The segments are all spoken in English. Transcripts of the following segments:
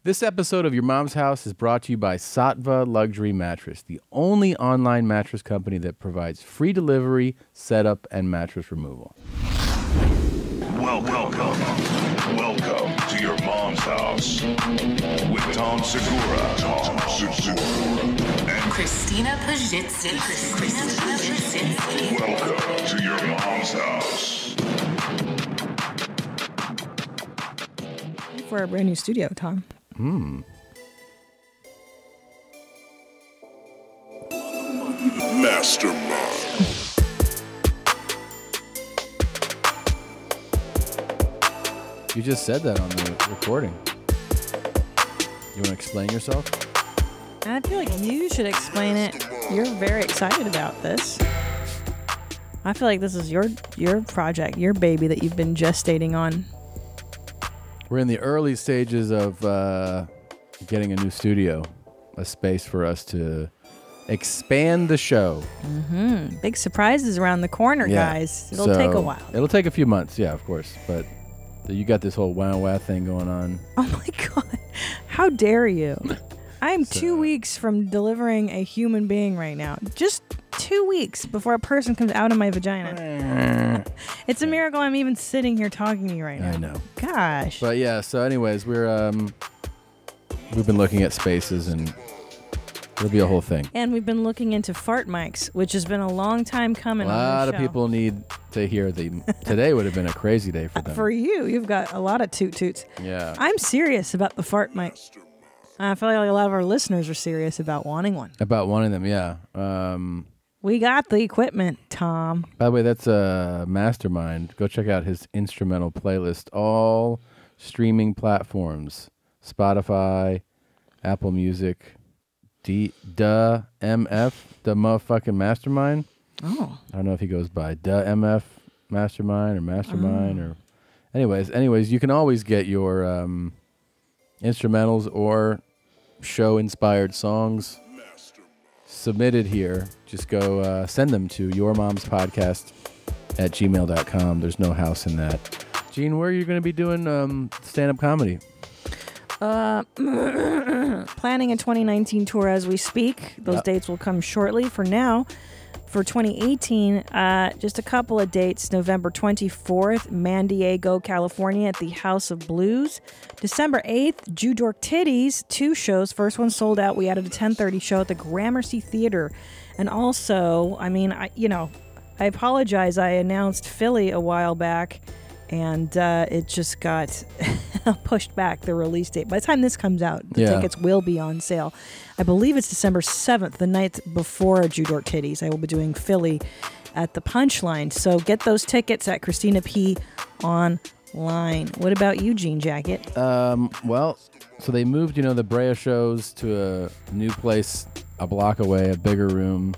This episode of Your Mom's House is brought to you by Sattva Luxury Mattress, the only online mattress company that provides free delivery, setup, and mattress removal. Welcome to Your Mom's House with Tom Segura, and Christina Pajitsi. welcome to Your Mom's House. For our brand new studio, Tom. Mastermind. You just said that on the recording. You want to explain yourself? I feel like you should explain it. You're very excited about this. I feel like this is your project, your baby that you've been gestating on. We're in the early stages of getting a new studio, a space for us to expand the show. Big surprises around the corner, guys. It'll take a while. It'll take a few months, yeah, of course. But you got this whole wow thing going on. Oh my God. How dare you? I am 2 weeks from delivering a human being right now. Just 2 weeks before a person comes out of my vagina. It's a miracle I'm even sitting here talking to you right now. I know. Gosh. But yeah, so anyways, we've been looking at spaces and it'll be a whole thing. And we've been looking into fart mics, which has been a long time coming. A lot of people need to hear them. Today would have been a crazy day for them. For you, you've got a lot of toot toots. Yeah. I'm serious about the fart mic. I feel like a lot of our listeners are serious about wanting one. About wanting them, yeah. We got the equipment, Tom. By the way, that's a Mastermind. Go check out his instrumental playlist. All streaming platforms. Spotify, Apple Music, MF, the motherfucking Mastermind. Oh. I don't know if he goes by MF Mastermind or Mastermind or... Anyways, you can always get your instrumentals or show-inspired songs submitted here. Just go send them to yourmomspodcast@gmail.com. There's no house in that. Gene, where are you going to be doing stand-up comedy? Planning a 2019 tour as we speak. Those dates will come shortly. For now, for 2018, just a couple of dates. November 24th, San Diego, California at the House of Blues. December 8th, Jew Dork Titties, 2 shows. First one sold out. We added a 10:30 show at the Gramercy Theater. And also, I apologize. I announced Philly a while back, and it just got pushed back, the release date. By the time this comes out, the tickets will be on sale. I believe it's December 7th, the night before Jew Dork Titties. I will be doing Philly at the Punchline. So get those tickets at Christina P online. What about you, Jean Jacket? Well, so they moved, the Brea shows to a new place a block away, a bigger room.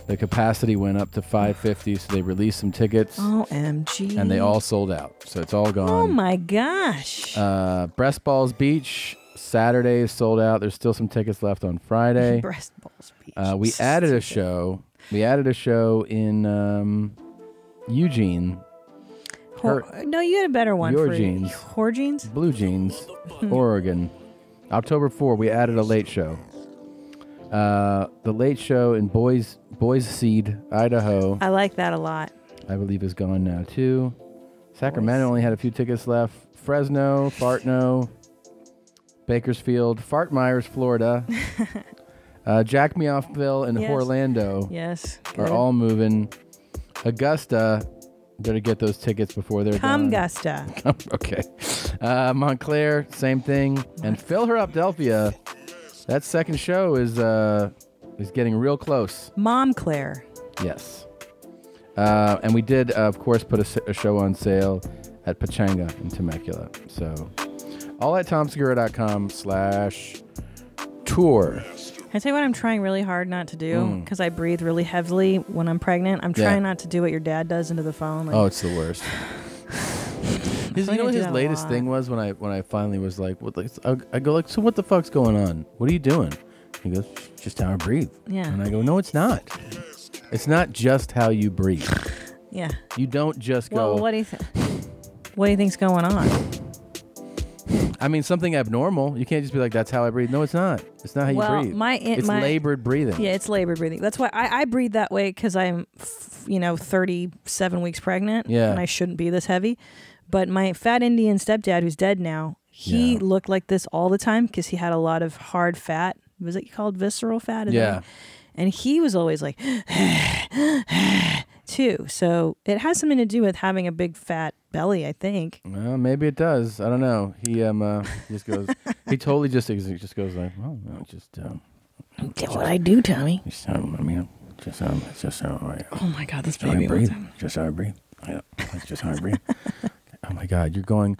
The capacity went up to 550, so they released some tickets. OMG. And they all sold out, so it's all gone. Oh, my gosh. Breast Balls Beach, Saturday is sold out. There's still some tickets left on Friday. Breast Balls Beach. We added a show. We added a show in Eugene. No, you had a better one. Your for jeans. Whore jeans? Blue Jeans, Oregon. October 4, we added a late show. The late show in Boise Seed, Idaho. I like that a lot. I believe is gone now too. Sacramento only had a few tickets left. Fresno, Fartno, Bakersfield, Fart Myers, Florida. Jack Me Offville and Orlando are all moving. Augusta, better get those tickets before they're done. Gusta. Okay. Montclair, same thing. And Philadelphia, that second show is getting real close. Mom Claire. Yes. And we did, of course, put a show on sale at Pachanga in Temecula. So all at tomsegura.com/tour. Can I tell you what I'm trying really hard not to do? Because I breathe really heavily when I'm pregnant. I'm trying not to do what your dad does into the phone. Oh, it's the worst. You know what his latest thing was when I finally was like, I go like, so what the fuck's going on? What are you doing? He goes, just how I breathe. Yeah. And I go, no, it's not. It's not just how you breathe. Yeah. You don't just go. Well, what do you think? What do you think's going on? I mean, something abnormal. You can't just be like, that's how I breathe. No, it's not. It's not how you breathe. It's labored breathing. Yeah, it's labored breathing. That's why I breathe that way because I'm, 37 weeks pregnant. Yeah. And I shouldn't be this heavy. But my fat Indian stepdad, who's dead now, he looked like this all the time because he had a lot of hard fat. Was it called visceral fat? And he was always like, too. So it has something to do with having a big fat belly, I think. Well, maybe it does. I don't know. He just goes. He totally just goes like, oh no, just what I do, Tommy. It's just how I. Oh my God, this baby. baby. How I breathe. Just how I breathe. Yeah, that's just how I breathe. Oh my God, you're going.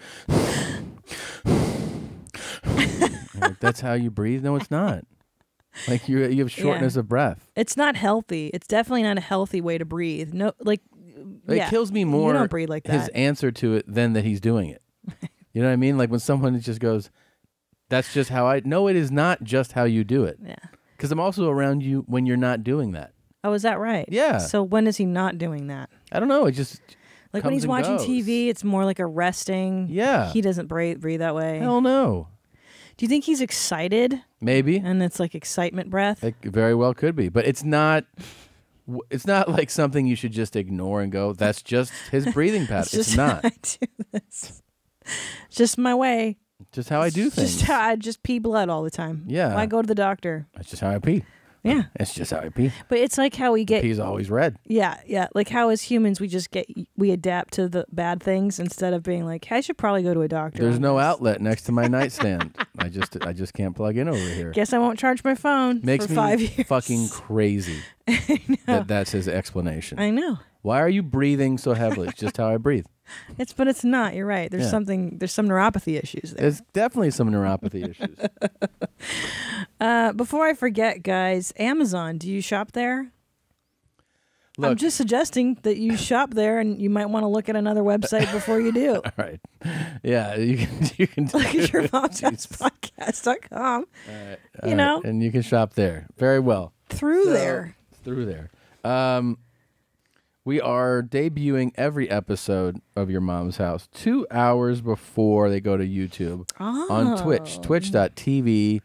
Like, that's how you breathe? No, it's not. Like you have shortness of breath. It's not healthy. It's definitely not a healthy way to breathe. No, it kills me more. You don't breathe like that. His answer to it than that he's doing it. You know what I mean? Like when someone just goes, "That's just how I." No, it is not just how you do it. Yeah. Because I'm also around you when you're not doing that. Oh, is that right? Yeah. So when is he not doing that? I don't know. It just like when he's watching goes. TV, it's more like a resting. Yeah. He doesn't breathe that way. Hell no. Do you think he's excited? Maybe. And it's like excitement breath? It very well could be. But it's not like something you should just ignore and go, that's just his breathing pattern. It's not. I do this. It's just my way. Just how I do things. Just how I just pee blood all the time. Yeah. Why go to the doctor? That's just how I pee. Yeah. It's just how I pee. But it's like how we get... Pee's always red. Yeah, yeah. Like how as humans we adapt to the bad things instead of being like, I should probably go to a doctor. There's no outlet next to my nightstand. I just can't plug in over here. Guess I won't charge my phone Makes for 5 years. Makes me fucking crazy. I know. That's his explanation. I know. Why are you breathing so heavily? It's just how I breathe. But it's not. You're right. There's some neuropathy issues there. There's definitely some neuropathy issues. Before I forget, guys, Amazon, do you shop there? Look, I'm just suggesting that you shop there, and you might want to look at another website before you do. All right. Yeah, you can look at your mom's house podcast.com. All right. And you can shop there. Very well. Through there. We are debuting every episode of Your Mom's House 2 hours before they go to YouTube on Twitch. Twitch.tv/Your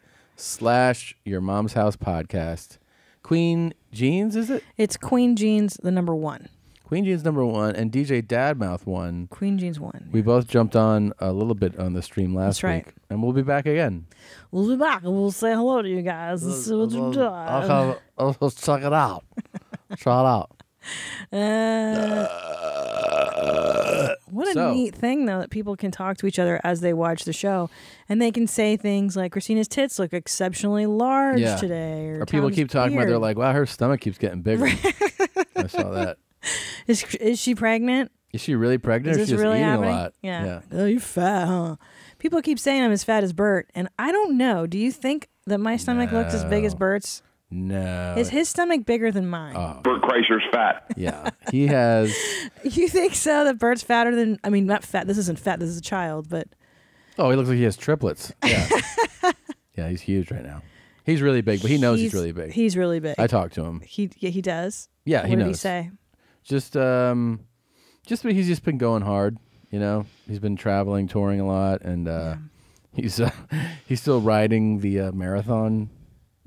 Mom's House Podcast. Queen Jeans, is it? It's Queen Jeans, the number one. Queen Jeans number one and DJ Dadmouth one. Queen Jeans one. We both jumped on a little bit on the stream last week. And we'll be back again. We'll be back and we'll say hello to you guys and see what you're doing. Let's check it out. Try it out. What a neat thing, though, that people can talk to each other as they watch the show, and they can say things like, Christina's tits look exceptionally large today, or people keep talking about, they're like, wow, her stomach keeps getting bigger. I saw that. Is she pregnant? Is she really pregnant, or is she just really eating happening? a lot? Yeah. Oh, you're fat, huh? People keep saying I'm as fat as Bert, and I don't know. Do you think that my stomach looks as big as Bert's? No. Is his stomach bigger than mine? Oh. Bert Kreischer's fat. Yeah. He has... You think so? That Bert's fatter than... I mean, not fat. This isn't fat. This is a child, but... Oh, he looks like he has triplets. Yeah. Yeah, he's huge right now. He's really big, but he knows he's really big. He's really big. I talked to him. He does? Yeah, he knows. What did he say? Just he's just been going hard, you know? He's been traveling, touring a lot, and he's still riding the marathon...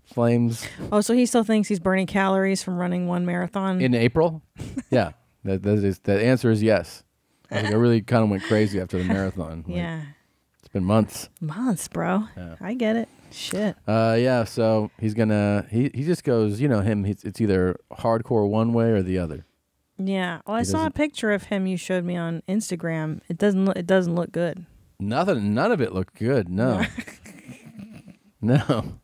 flames. Oh, so he still thinks he's burning calories from running one marathon? In April? Yeah. The answer is yes. I really kind of went crazy after the marathon. Yeah. It's been months. Months, bro. Yeah. I get it. Shit. Yeah, so he's gonna, he just goes, you know him, it's either hardcore one way or the other. Yeah. Well, I saw a picture of him you showed me on Instagram. It doesn't look good. None of it looked good, no. No.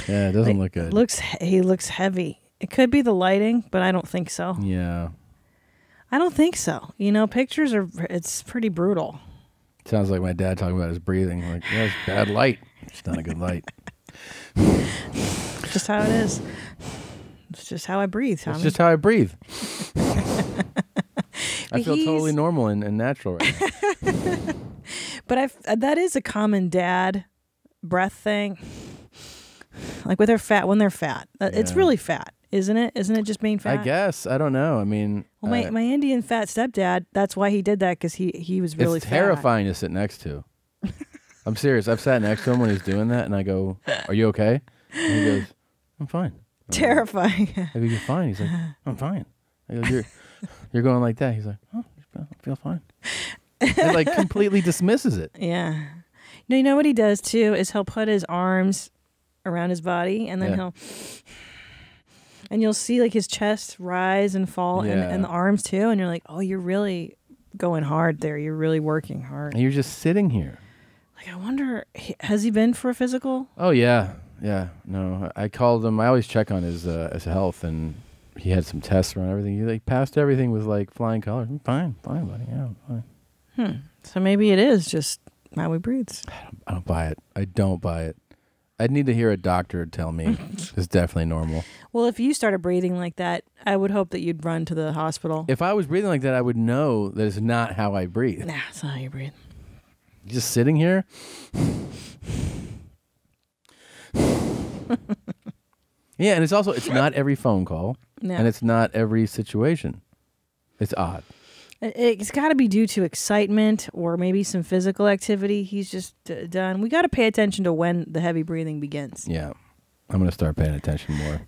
Yeah, it doesn't look good. He looks heavy. It could be the lighting, but I don't think so. Yeah. I don't think so. You know, it's pretty brutal. Sounds like my dad talking about his breathing. Like, yeah, it's bad light. It's not a good light. It's just how it is. It's just how I breathe, Tommy. It's just how I breathe. I feel totally normal and natural right now. But that is a common dad breath thing. Like with when they're fat. It's really fat, isn't it? Isn't it just being fat? I guess. I don't know. I mean... Well, my Indian fat stepdad, that's why he did that, because he was really fat. It's terrifying to sit next to. I'm serious. I've sat next to him when he's doing that, and I go, "Are you okay?" And he goes, "I'm fine." Terrifying. I go, "You're fine." He's like, "I'm fine." I go, "You're going like that." He's like, "Oh, I feel fine." He like completely dismisses it. Yeah. You know what he does too is he'll put his arms around his body, and then and you'll see like his chest rise and fall, and the arms too, and you're like, oh, you're really going hard there. You're really working hard. And you're just sitting here. Like, I wonder, has he been for a physical? Oh yeah. No, I called him. I always check on his health, and he had some tests around everything. He like passed everything with like flying colors. I'm fine, buddy. Yeah, I'm fine. So maybe it is just how he breathes. I don't buy it. I don't buy it. I'd need to hear a doctor tell me it's definitely normal. Well, if you started breathing like that, I would hope that you'd run to the hospital. If I was breathing like that, I would know that it's not how I breathe. Nah, it's not how you breathe. Just sitting here. Yeah, and it's not every phone call, and it's not every situation. It's odd. It's got to be due to excitement or maybe some physical activity he's just done. We got to pay attention to when the heavy breathing begins. Yeah, I'm going to start paying attention more.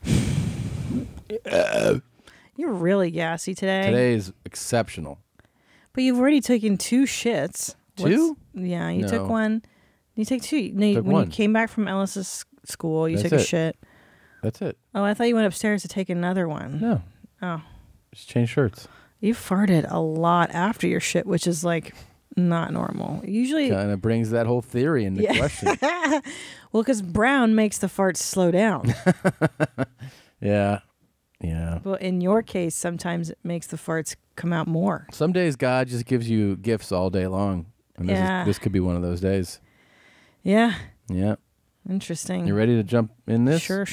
You're really gassy today. Today is exceptional. But you've already taken 2 shits. Two? Yeah, you No. took one. You take 2. No, Took when one. you came back from Ellis's school, you That's took a it. shit. That's it. Oh, I thought you went upstairs to take another one. No. Oh. Just change shirts. You farted a lot after your shit, which is like not normal. Usually, Kind of brings that whole theory into question. well, because brown makes the farts slow down. Yeah. Well, in your case, sometimes it makes the farts come out more. Some days God just gives you gifts all day long. And this could be one of those days. Yeah. Yeah. Interesting. You ready to jump in this? Sure.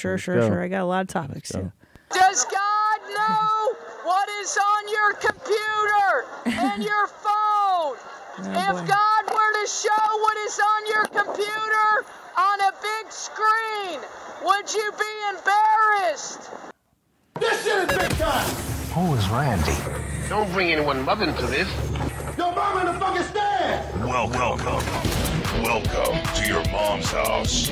I got a lot of topics too. Does God know what is on your computer and your phone? If boy. God were to show what is on your computer on a big screen, would you be embarrassed? This shit is big time! Who is Randy? Don't bring anyone mother into this. Yo, mom in the fucking stand! Welcome to your mom's house.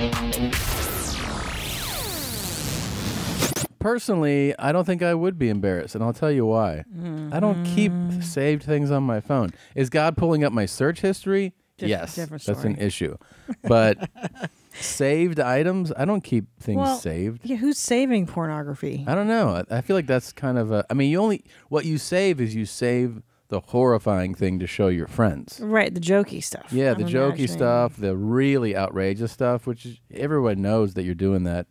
Personally, I don't think I would be embarrassed, and I'll tell you why. I don't keep saved things on my phone. Is God pulling up my search history? Yes, different that's story. an issue. But saved items, I don't keep things saved. Yeah, who's saving pornography? I don't know. I feel like that's kind of a. I mean, what you save is you save the horrifying thing to show your friends. Right, the jokey stuff. Yeah, the I'm jokey imagining. stuff, the really outrageous stuff, which is, everyone knows that you're doing that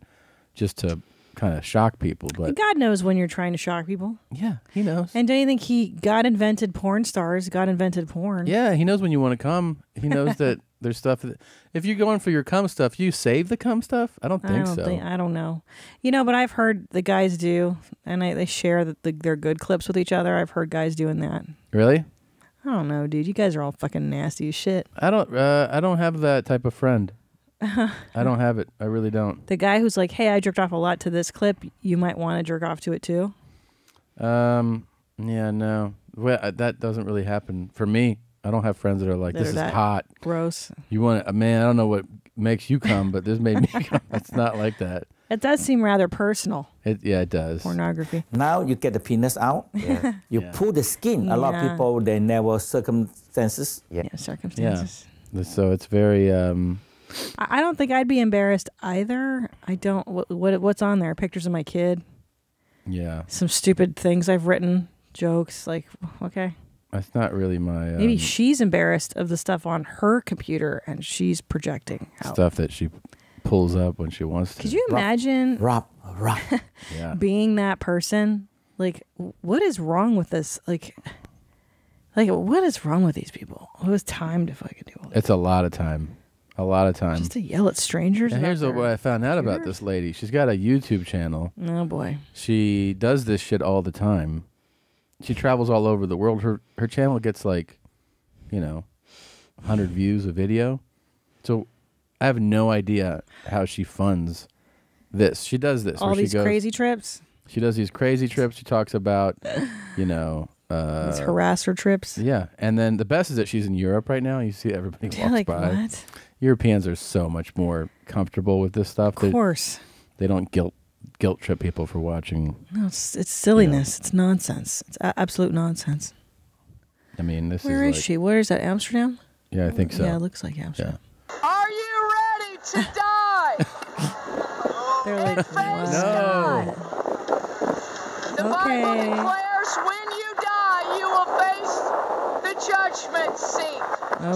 just to kind of shock people. But God knows when you're trying to shock people. yeah, he knows. And don't you think God invented porn stars? God invented porn. Yeah, he knows when you want to come. He knows that there's stuff that, if you're going for your cum stuff, you save the cum stuff? I don't think so. I don't know. But I've heard the guys do, and they share their good clips with each other. I've heard guys doing that. Really? I don't know, dude. You guys are all fucking nasty as shit. I don't have that type of friend. I don't have it. I really don't. The guy who's like, hey, I jerked off a lot to this clip. You might want to jerk off to it too. Yeah, no. Well, that doesn't really happen for me. I don't have friends that are like, That this are is that hot. Gross. You want to, man, I don't know what makes you come, but this made me come. It's not like that. It does seem rather personal. It does. Pornography. Now you get the penis out. You pull the skin. A lot of people, they never circumstances. Yeah, circumstances. Yeah. So it's very. I don't think I'd be embarrassed either. I don't. What's on there? Pictures of my kid. Yeah. Some stupid things I've written. Jokes. Like, okay. That's not really my. Maybe she's embarrassed of the stuff on her computer and she's projecting out. Stuff that she pulls up when she wants to. Could you imagine Yeah. being that person? Like, what is wrong with this? Like, what is wrong with these people? Who has time to fucking do all this? It's a lot of time. A lot of time. Just to yell at strangers. And about here's their what I found out about computers? this lady. She's got a YouTube channel. Oh boy. She does this shit all the time. She travels all over the world. Her channel gets like, 100 views a video. So I have no idea how she funds this. She does this. All where these she goes, crazy trips. She does these crazy trips. She talks about, These harasser trips. Yeah. And then the best is that she's in Europe right now. You see everybody walks Like by. what? Europeans are so much more comfortable with this stuff. Of course. They don't guilt trip people for watching. No, it's silliness. It's nonsense. It's absolute nonsense. I mean, this Where is she? Where is that? Amsterdam? Yeah, I think so. Yeah, it looks like Amsterdam. Are you ready to die? They're like, And face wow. God. The Bible declares when you die, you will face the judgment seat.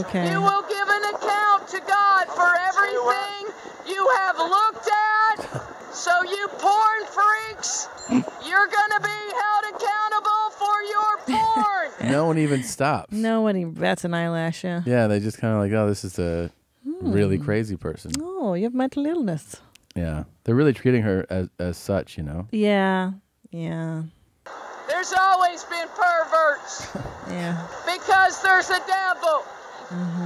Okay. You will give an account to God for everything you have looked at. So you porn freaks, you're going to be held accountable for your porn. No one even stops. Nobody bats an eyelash, yeah. Yeah, they just kind of like, oh, this is a really crazy person. Oh, you have mental illness. Yeah. They're really treating her as such, you know? Yeah. Yeah. There's always been perverts. Yeah. Because there's a devil.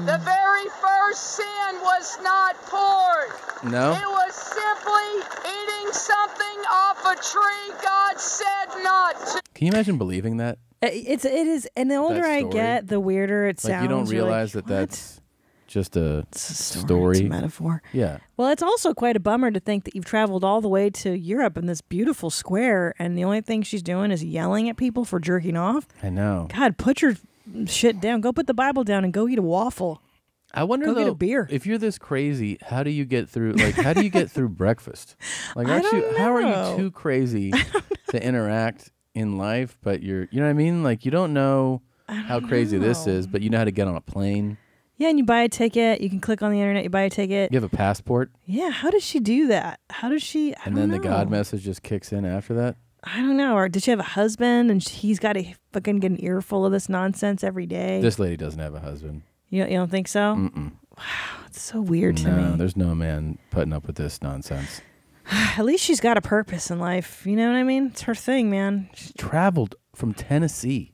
The very first sin was not porn. No? It was simply eating something off a tree God said not to. Can you imagine believing that? It is, and the older I story. get, the weirder it sounds. Like, you don't You're realize like, that that's just a It's a story. It's a metaphor. Yeah. Well, it's also quite a bummer to think that you've traveled all the way to Europe in this beautiful square, and the only thing she's doing is yelling at people for jerking off. I know. God, put your shit down. Go put the Bible down and go eat a waffle. I wonder Go though, get a beer. if you're this crazy, how do you get through? Like, how do you get through breakfast? Like, I aren't you? don't How are know. you too crazy to interact in life? But you know what I mean? Like, you don't know how crazy this is, but you know how to get on a plane. Yeah, and you buy a ticket. You can click on the internet. You buy a ticket. You have a passport, Yeah, how does she do that? How does she? I and don't then the God know. message just kicks in after that. I don't know. Or did she have a husband and he's got to fucking get an earful of this nonsense every day? This lady doesn't have a husband. You don't think so? Mm-mm. Wow, it's so weird to No, me. there's no man putting up with this nonsense. At least she's got a purpose in life. You know what I mean? It's her thing, man. She traveled from Tennessee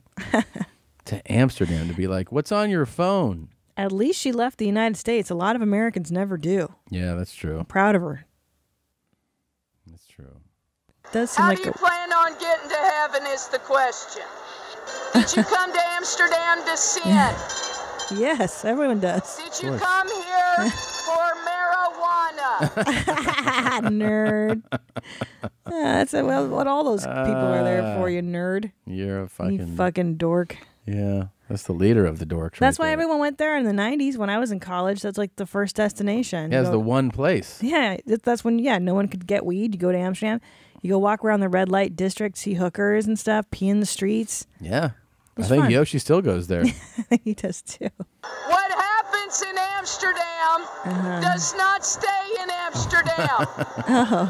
to Amsterdam to be like, "What's on your phone?" At least she left the United States. A lot of Americans never do. Yeah, that's true. Proud of her. That's true. Does seem How like do you plan on getting to heaven is the question. Did you come to Amsterdam to sin? yes, everyone does. Did you come here for marijuana? Nerd. That's what all those people are there for. You nerd. You're a You fucking fucking dork. yeah. That's the leader of the dorks. That's right why there. everyone went there in the 90s when I was in college. That's like the first destination. Yeah, You it's go- the one place. Yeah, that's when, no one could get weed. You go to Amsterdam. You go walk around the red light district, see hookers and stuff, pee in the streets. Yeah, I It's think fun. Yoshi still goes there. He does too. What happens in Amsterdam does not stay in Amsterdam.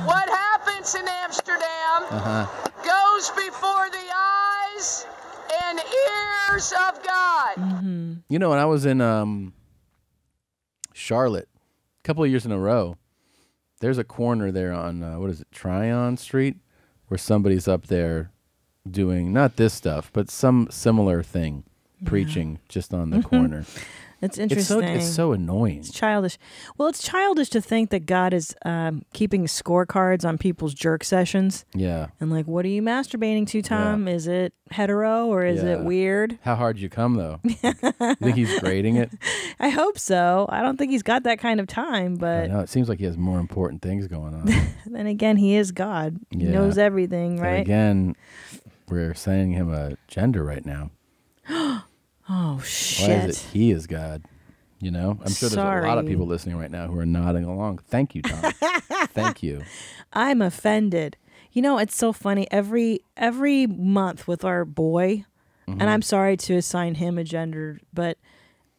What happens in Amsterdam goes before the eyes and ears of God. You know, when I was in Charlotte, a couple of years in a row, there's a corner there on what is it, Tryon Street, where somebody's up there doing not this stuff, but some similar thing, preaching just on the corner. It's interesting. It's so annoying. It's childish. Well, it's childish to think that God is keeping scorecards on people's jerk sessions. Yeah. And like, what are you masturbating to, Tom? Is it hetero or is Yeah. it weird? How hard you come though? You think he's grading it? I hope so. I don't think he's got that kind of time, I but know, it seems like he has more important things going on. then again, he is God. He Yeah. knows everything, And right? again, we're saying him a gender right now. Oh, Why shit. is it he is God? You know, I'm sure there's a lot of Sorry. people listening right now who are nodding along. Thank you, Tom. Thank you. I'm offended. You know, it's so funny. Every month with our boy, and I'm sorry to assign him a gender, but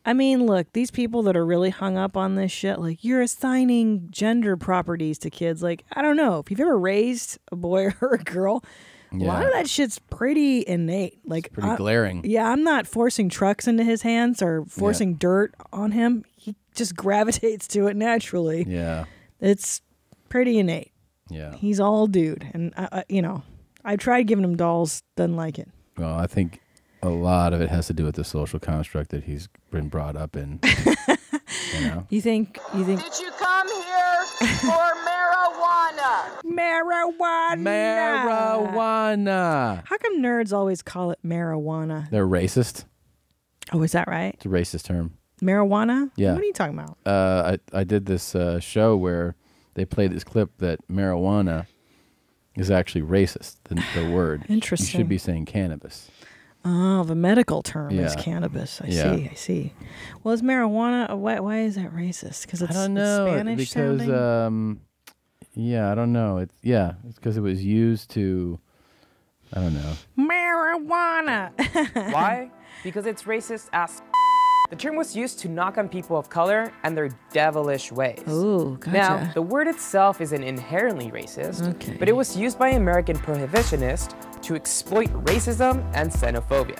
I mean, look, these people that are really hung up on this shit, like you're assigning gender properties to kids. Like, I don't know if you've ever raised a boy or a girl. A lot of that shit's pretty innate. Like Pretty glaring. Yeah, I'm not forcing trucks into his hands or forcing dirt on him. He just gravitates to it naturally. Yeah. It's pretty innate. Yeah. He's all dude, and I tried giving him dolls, doesn't like it. Well, I think a lot of it has to do with the social construct that he's been brought up in. You know? You think Did you come here for marijuana? Marijuana. How come nerds always call it marijuana? They're racist. Oh, is that right? It's a racist term. Marijuana? Yeah. What are you talking about? I did this show where they played this clip that marijuana is actually racist, the word. Interesting. You should be saying cannabis. Oh, the medical term is Yeah. cannabis. I Yeah. see. Well, is marijuana, why is that racist? Because it's I don't know. Spanish Because, sounding? I don't know. It's because it was used to, I don't know. Marijuana. Why? Because it's racist as. The term was used to knock on people of color and their devilish ways. Ooh, gotcha. Now, the word itself isn't inherently racist, but it was used by American prohibitionists to exploit racism and xenophobia.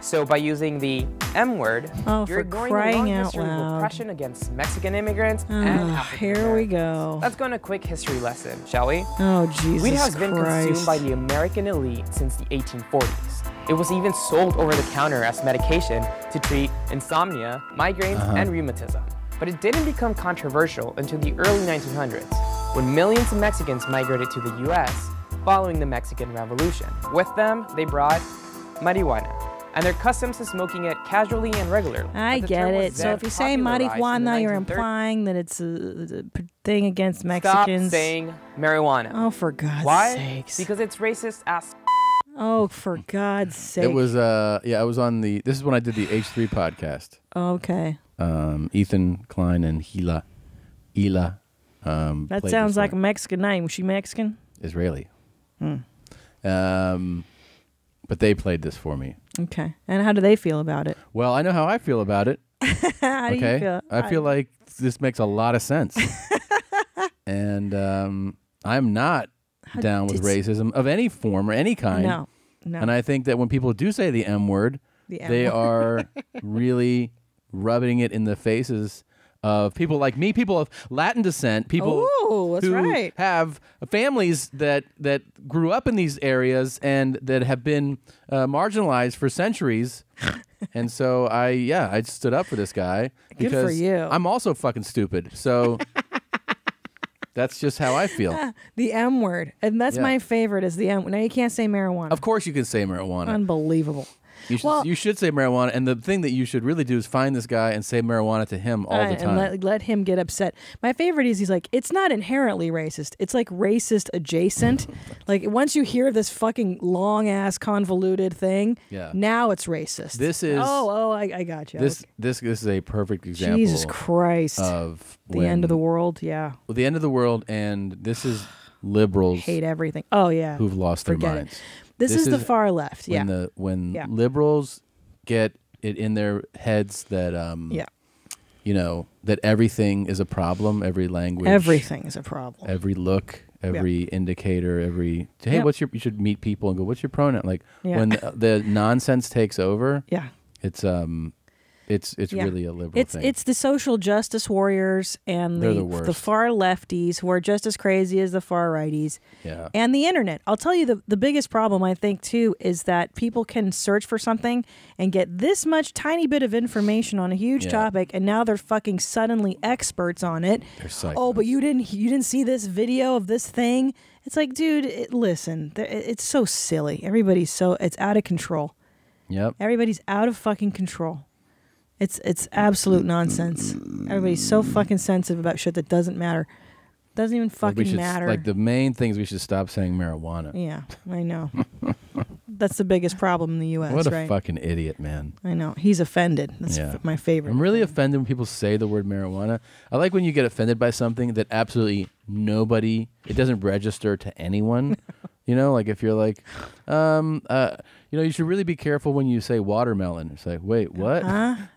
So by using the M word, Oh, you're for ignoring the long crying out history of loud. oppression against Mexican immigrants and African Here we go. Let's go on a quick history lesson, shall we? Oh, Jesus Weed has been Christ. consumed by the American elite since the 1840s. It was even sold over the counter as medication to treat insomnia, migraines, and rheumatism. But it didn't become controversial until the early 1900s, when millions of Mexicans migrated to the US following the Mexican Revolution. With them, they brought marijuana, and their customs to smoking it casually and regularly. I But the get term was it. So then if you say popularized in the marijuana, you're 1930s. implying that it's a thing against Stop Mexicans. saying marijuana. Oh, for God's Why? sakes. Because it's racist as. Oh, for God's sake. It was, I was on this is when I did the H3 podcast. Okay. Ethan Klein and Hila. That played sounds this like a one. Mexican name. Was she Mexican? Israeli. But they played this for me. Okay. And how do they feel about it? Well, I know how I feel about it. How do Okay, you feel? I feel like this makes a lot of sense, and I'm not down with racism of any form or any kind. No. And I think that when people do say the M word, The M they word. are really rubbing it in the faces of people like me, people of Latin descent, people Ooh, that's who right. have families that grew up in these areas and that have been marginalized for centuries. And so I stood up for this guy Good because for you. I'm also fucking stupid. So that's just how I feel. The M word. And that's Yeah. my favorite is the M. Now you can't say marijuana. Of course you can say marijuana. Unbelievable. You should say marijuana, and the thing that you should really do is find this guy and say marijuana to him all the time. And let him get upset. My favorite is he's like, it's not inherently racist. It's like racist adjacent. Like once you hear this fucking long ass convoluted thing, now it's racist. This is I got you. This is a perfect example. Jesus Christ. Of the end of the world. Yeah. Well, the end of the world, and this is liberals Hate everything. Oh yeah. who've lost Forget their it. minds. This is the far left. Yeah. When liberals get it in their heads that that everything is a problem, every language, Everything is a problem. every look, every indicator, every hey, Yep. you should meet people and go, what's your pronoun? Like Yeah. when the nonsense takes over, Yeah. it's Yeah. really a liberal thing. It's the social justice warriors and They're the worst. the far lefties who are just as crazy as the far righties. Yeah. And the internet. I'll tell you the biggest problem I think too is that people can search for something and get this much tiny bit of information on a huge topic, and now they're fucking suddenly experts on it. They're psychos. Oh, but you didn't see this video of this thing. It's like, dude, listen, it's so silly. It's out of control. Yep. Everybody's out of fucking control. It's absolute nonsense. Everybody's so fucking sensitive about shit that doesn't matter. Doesn't even fucking matter. Like the main thing is we should stop saying marijuana. Yeah, I know. That's the biggest problem in the U.S. What a right? fucking idiot, man. I know. He's offended. That's my favorite. I'm really offended when people say the word marijuana. I like when you get offended by something that absolutely nobody, it doesn't register to anyone. You know, like if you're like, you should really be careful when you say watermelon. It's like, wait, what?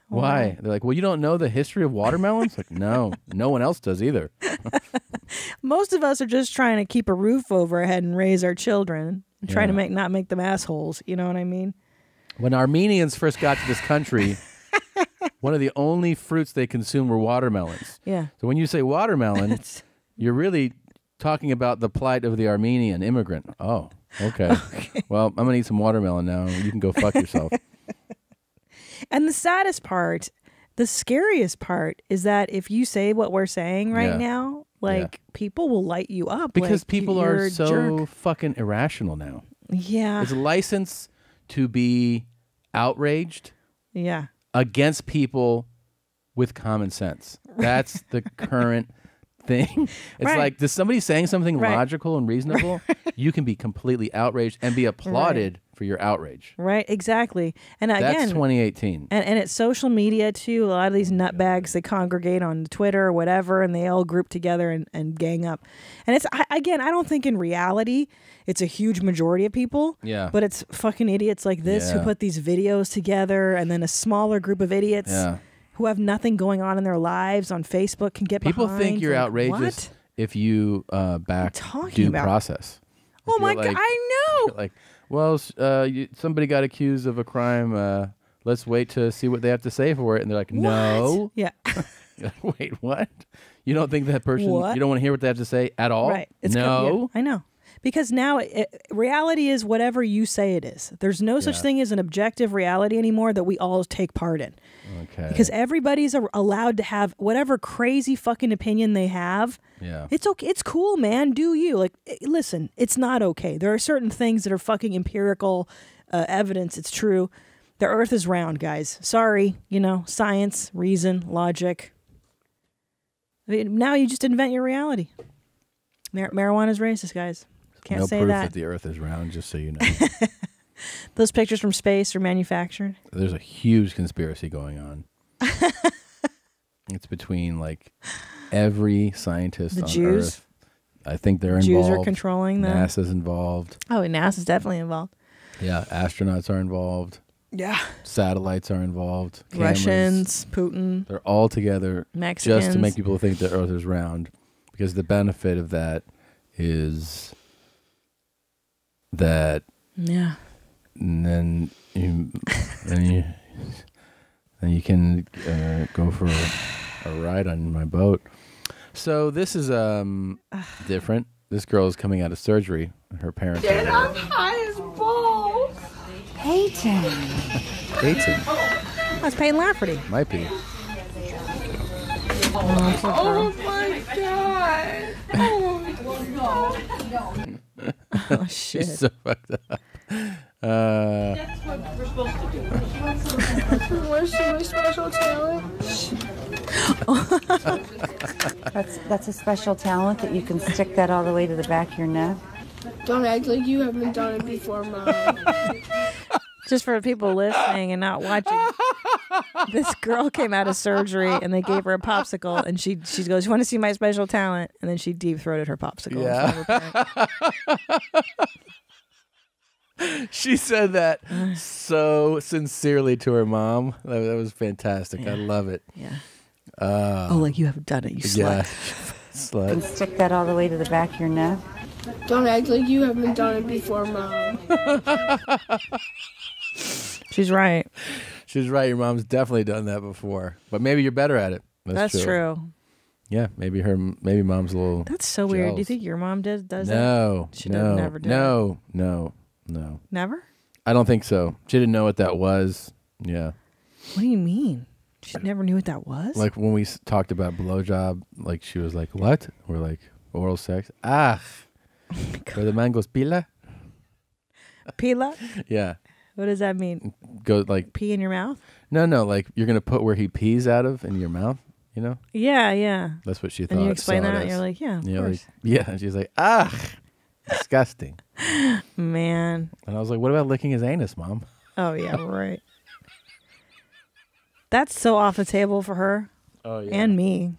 Why? They're like, well, you don't know the history of watermelons? Like, no one else does either. Most of us are just trying to keep a roof over our head and raise our children, and trying to not make them assholes. You know what I mean? When Armenians first got to this country, one of the only fruits they consumed were watermelons. Yeah. So when you say watermelon, you're really talking about the plight of the Armenian immigrant. Oh, okay. Well, I'm going to eat some watermelon now. You can go fuck yourself. And the saddest part, the scariest part is that if you say what we're saying right now, people will light you up. Because like, people you're are a so jerk. fucking irrational now. Yeah. It's a license to be outraged Yeah. against people with common sense. That's the current thing. It's Right. like, does somebody saying something Right. logical and reasonable? You can be completely outraged and be applauded for your outrage. Right, exactly. And That's again, 2018. and it's social media too. A lot of these nutbags, they congregate on Twitter or whatever, and they all group together and gang up. And it's I don't think in reality it's a huge majority of people. Yeah. But it's fucking idiots like this who Yeah. put these videos together, and then a smaller group of idiots Yeah. who have nothing going on in their lives on Facebook can get People behind. think you're like, outrageous What? if you back talking due about? process. Oh If my you're god! like- I know. you're like, well, somebody got accused of a crime. Let's wait to see what they have to say for it. And they're like, no. Yeah. You're like, wait, what? You don't think that person, What? you don't want to hear what they have to say at all? Right. It's no. I know. Because now reality is whatever you say it is. There's no such Yeah. thing as an objective reality anymore that we all take part in. Okay. Because everybody's allowed to have whatever crazy fucking opinion they have. Yeah. It's okay. It's cool, man. Do you. Like, listen, it's not okay. There are certain things that are fucking empirical evidence. It's true. The earth is round, guys. Sorry. Science, reason, logic. Now you just invent your reality. Marijuana's racist, guys. Can't no say proof that. the earth is round, just so you know. Those pictures from space are manufactured. There's a huge conspiracy going on. It's between like every scientist The on Jews? Earth. I think they're Jews involved. are controlling them. NASA's involved. Oh, and NASA's definitely involved. Yeah, astronauts are involved. Yeah. Satellites are involved. Cameras. Russians, Putin. They're all together just to Mexicans. make people think the earth is round. Because the benefit of that is that Yeah. and then you can go for a ride on my boat. So this is different. This girl is coming out of surgery. Her parents are there. I'm high as balls. Peyton. That's Payne Lafferty. Might be. Oh my god. Oh, shit. She's so fucked up. That's what we're supposed to do. Where's my special talent? That's a special talent that you can stick that all the way to the back of your neck. Don't act like you haven't done it before, Mom. Just for people listening and not watching, this girl came out of surgery and they gave her a popsicle and she goes, "You want to see my special talent?" And then she deep throated her popsicle. Yeah. She said that so sincerely to her mom. That was fantastic. Yeah. I love it. Yeah. Oh, like you haven't done it, you slut. Yeah. You can Slut. stick that all the way to the back of your neck. Don't act like you haven't done it before, Mom. She's right. She's right. Your mom's definitely done that before. But maybe you're better at it. That's true. Yeah, maybe mom's a little. That's so weird. Do you jealous. think your mom does that? No. She'd no, never do no, Never? I don't think so. She didn't know what that was. Yeah. What do you mean? She never knew what that was? Like when we talked about blowjob, like she was like, "What?" We're like, "Oral sex." Ah. Where the man goes, pila? Pila? Yeah. What does that mean? Go like Pee in your mouth? No, like you're gonna put where he pees out of in your mouth. You know? Yeah, yeah. That's what she thought. And you explain saw it that, and as. you're like, yeah, of You're course. like, yeah. And she's like, ah, disgusting. Man. And I was like, what about licking his anus, Mom? Oh, yeah, right. That's so off the table for her. Oh yeah. And me.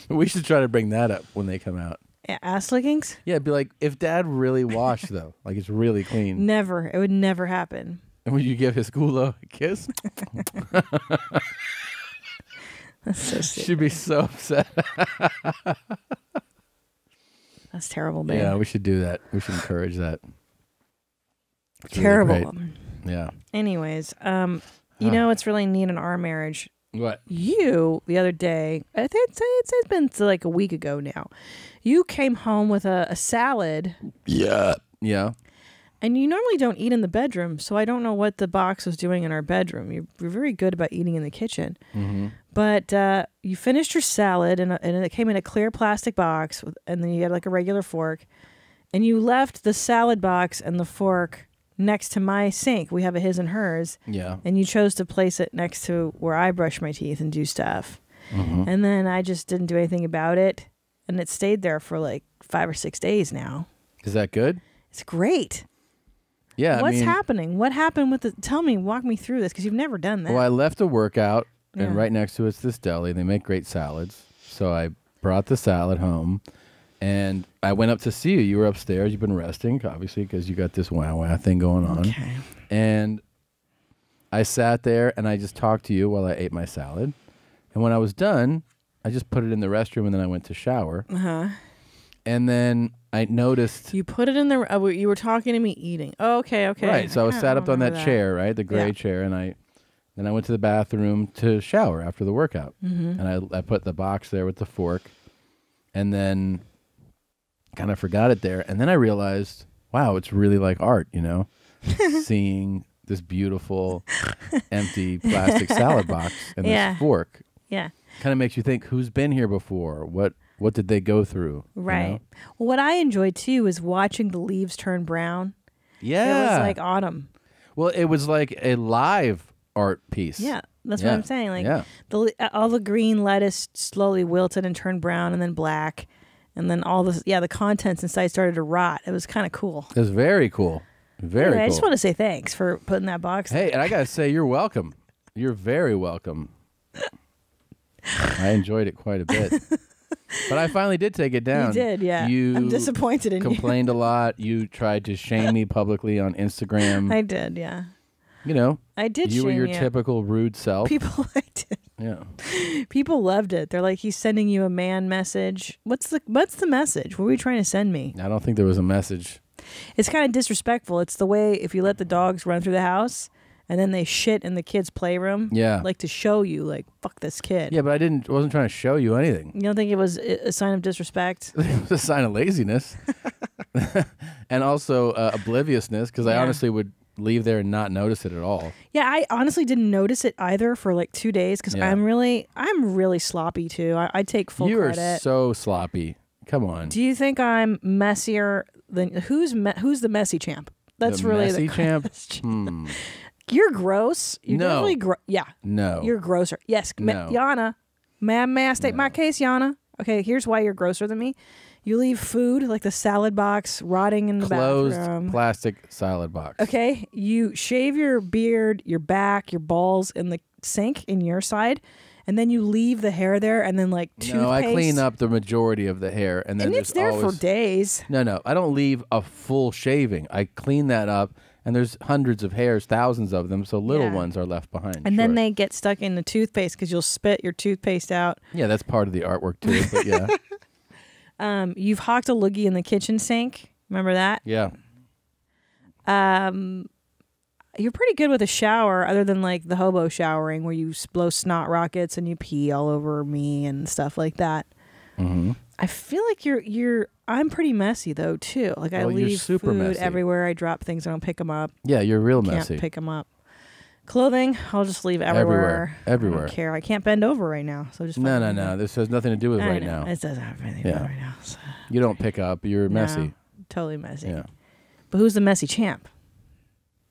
We should try to bring that up when they come out. Ass lickings? Yeah, be like, if Dad really washed though, like it's really clean. Never. It would never happen. And would you give his culo a kiss? That's so stupid. She'd be so upset. That's terrible, babe. Yeah, we should do that. We should encourage that. It's really Terrible. great. Yeah. Anyways, you know what's really neat in our marriage? What? You, the other day, I think it's been like a week ago now, you came home with a salad. Yeah. Yeah. And you normally don't eat in the bedroom, so I don't know what the box was doing in our bedroom. You're very good about eating in the kitchen. Mm-hmm. But you finished your salad, and it came in a clear plastic box, and then you had like a regular fork. And you left the salad box and the fork next to my sink. We have a his and hers. Yeah. And you chose to place it next to where I brush my teeth and do stuff. And then I just didn't do anything about it. And it stayed there for like 5 or 6 days now. Is that good? It's great. Yeah. What's happening? What happened with the... Tell me, walk me through this, because you've never done that. Well, I left a workout, and right next to it's this deli. They make great salads. So I brought the salad home, and I went up to see you. You were upstairs. You've been resting, obviously, because you got this wow thing going on. Okay. And I sat there, and I just talked to you while I ate my salad. And when I was done, I just put it in the restroom, and then I went to shower. And then I noticed... You put it in the... you were talking to me eating. Oh, okay. Right, so I was sat up on that chair, right, the gray chair, and then I went to the bathroom to shower after the workout. And I put the box there with the fork, and then kind of forgot it there. And then I realized, wow, it's really like art, you know, seeing this beautiful empty plastic salad box and this fork. Yeah. Kind of makes you think, who's been here before? What did they go through? Right. You know? Well, what I enjoyed too is watching the leaves turn brown. Yeah. It was like autumn. Well, it was like a live art piece. Yeah, that's what I'm saying. Like all the green lettuce slowly wilted and turned brown and then black, and then all the contents inside started to rot. It was kind of cool. It was very cool. Very cool. I just want to say thanks for putting that box. Hey, and I gotta say, you're welcome. You're very welcome. I enjoyed it quite a bit. But I finally did take it down. You did, yeah. I'm disappointed in you. Complained a lot. You tried to shame me publicly on Instagram. I did, yeah. You know, I did. You were shame your you. typical rude self. People, I did. Yeah. People loved it. They're like, he's sending you a man message. What's the message? What were you trying to send me? I don't think there was a message. It's kind of disrespectful. It's the way if you let the dogs run through the house and then they shit in the kid's playroom. Yeah. Like to show you, like, fuck this kid. Yeah, but I wasn't trying to show you anything. You don't think it was a sign of disrespect? It was a sign of laziness. And also obliviousness, because I honestly would leave there and not notice it at all. Yeah, I honestly didn't notice it either for like 2 days because I'm really sloppy too. I take full credit. You are so sloppy. Come on. Do you think I'm messier than who's the messy champ? That's the really messy the champ. You're gross. You're definitely yeah. No. You're grosser. Yes, no. Yana. May I state my case, Yana? Okay, here's why you're grosser than me. You leave food, like the salad box, rotting in the bathroom. Closed plastic salad box. Okay, you shave your beard, your back, your balls in the sink in your side, and then you leave the hair there, and then like toothpaste. No, I clean up the majority of the hair, and then and it's there for days. No, I don't leave a full shaving. I clean that up, and there's hundreds of hairs, thousands of them, so little ones are left behind. And then they get stuck in the toothpaste because you'll spit your toothpaste out. Yeah, that's part of the artwork too, but yeah. You've hocked a loogie in the kitchen sink. Remember that? Yeah. You're pretty good with a shower, other than like the hobo showering where you blow snot rockets and you pee all over me and stuff like that. Mm-hmm. I feel like I'm pretty messy though too. Like I leave super food messy. everywhere. I drop things. I don't pick them up. Yeah, you're real Can't messy. pick them up. Clothing, I'll just leave everywhere. Everywhere. I don't care. I can't bend over right now, so just no. This has nothing to do with right now. It doesn't have anything to do right now. So. You don't pick up. You're messy. Totally messy. Yeah. But who's the messy champ?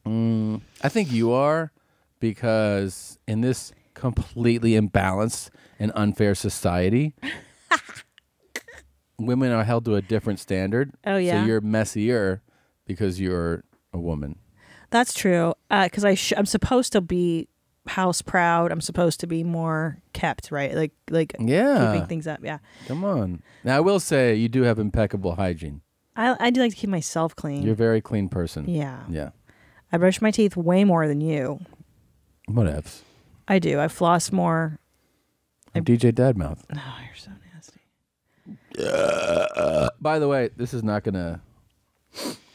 I think you are, because in this completely imbalanced and unfair society, women are held to a different standard. Oh yeah. So you're messier because you're a woman. That's true. Because I'm supposed to be house proud. I'm supposed to be more kept, right? Like keeping things up. Yeah. Come on. Now I will say you do have impeccable hygiene. I do like to keep myself clean. You're a very clean person. Yeah. Yeah. I brush my teeth way more than you. Whatevs. I do. I floss more. I'm DJ Dadmouth. Oh, you're so nasty. By the way, this is not gonna.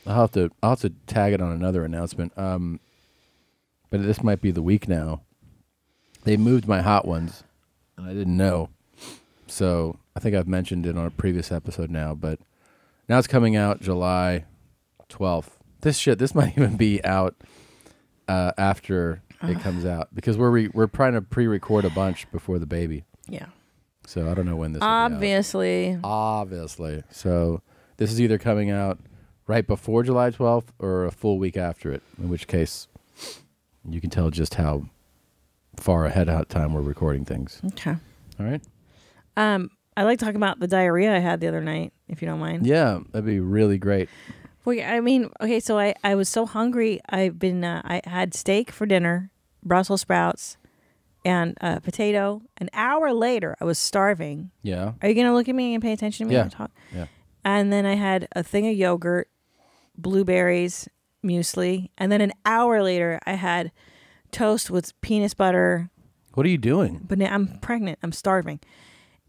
I'll have to tag it on another announcement. But this might be the week now. They moved my Hot Ones, and I didn't know. So I think I've mentioned it on a previous episode now, but now it's coming out July 12th. This might even be out after it comes out, because we're trying to pre-record a bunch before the baby. Yeah. So I don't know when this Obviously. will be out. Obviously. So this is either coming out right before July 12th or a full week after it, in which case you can tell just how far ahead of time we're recording things. Okay. All right. I like talking about the diarrhea I had the other night, if you don't mind. Yeah, that'd be really great. Well, I mean, okay, so I was so hungry. I had steak for dinner, Brussels sprouts, and potato. An hour later, I was starving. Yeah. Are you going to look at me and pay attention to me? Yeah. When I talk? Yeah. And then I had a thing of yogurt, blueberries, muesli. And then an hour later, I had toast with peanut butter. What are you doing? But I'm pregnant. I'm starving.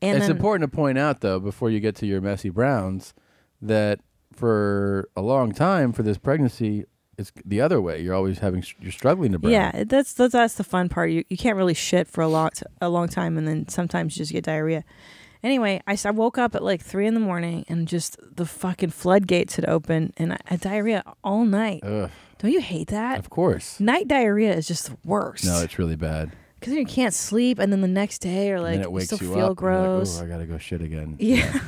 And it's then, important to point out, though, before you get to your messy browns, that for a long time for this pregnancy, it's the other way. You're always you're struggling to brown. Yeah, that's the fun part. You can't really shit for a long time, and then sometimes you just get diarrhea. Anyway, I woke up at like 3 a.m. and just the fucking floodgates had opened, and I had diarrhea all night. Ugh. Don't you hate that? Of course. Night diarrhea is just the worst. No, it's really bad. Because you can't sleep, and then the next day, or like And it wakes you still you feel up. gross. Like, oh, I gotta go shit again. Yeah.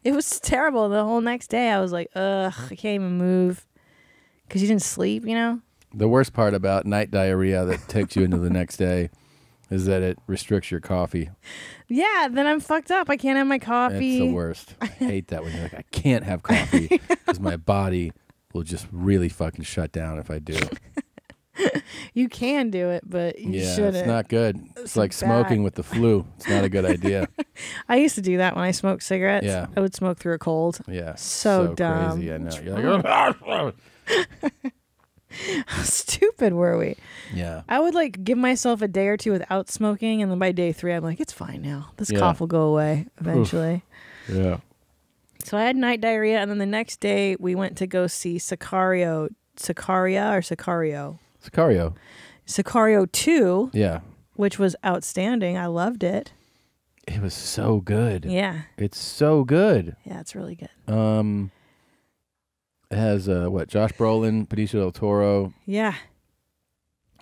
It was terrible. The whole next day, I was like, ugh, I can't even move. Because you didn't sleep, you know? The worst part about night diarrhea that takes you into the next day is that it restricts your coffee. Yeah, then I'm fucked up. I can't have my coffee. It's the worst. I hate that when you're like, I can't have coffee because my body will just really fucking shut down if I do. You can do it, but you Yeah, shouldn't. it's not good. It's like bad. smoking with the flu. It's not a good idea. I used to do that when I smoked cigarettes. Yeah. I would smoke through a cold. Yeah. So dumb. Crazy, I know. You're like, How stupid were we? Yeah. I would like give myself a day or two without smoking, and then by day 3, I'm like, it's fine now. This Yeah. cough will go away eventually. Yeah. So I had night diarrhea, and then the next day we went to go see Sicario. Sicario? Sicario 2. Yeah. Which was outstanding. I loved it. It was so good. Yeah. It's so good. Yeah, it's really good. It has Josh Brolin, Benicio Del Toro. Yeah.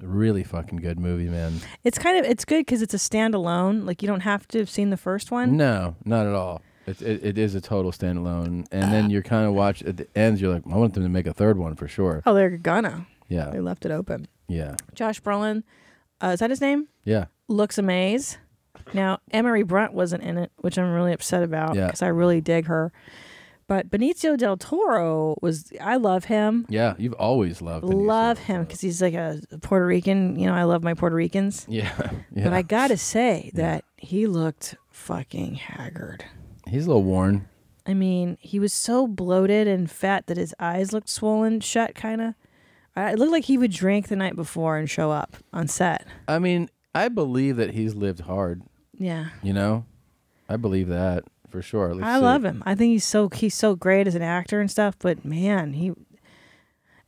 Really fucking good movie, man. It's good because it's a standalone. Like, you don't have to have seen the first one. No, not at all. It is a total standalone. And then you're kind of watch at the ends, you're like, I want them to make a third one for sure. Oh, they're gonna. Yeah. They left it open. Yeah. Josh Brolin, is that his name? Yeah. Looks amazing. Now, Emery Brunt wasn't in it, which I'm really upset about because I really dig her. But Benicio Del Toro I love him. Yeah, you've always loved Benicio. Love him because he's like a Puerto Rican. You know, I love my Puerto Ricans. Yeah. But I gotta say that he looked fucking haggard. He's a little worn. I mean, he was so bloated and fat that his eyes looked swollen shut, kind of. It looked like he would drink the night before and show up on set. I mean, I believe that he's lived hard. Yeah. You know? I believe that for sure. I love him. I think he's so great as an actor and stuff, but man,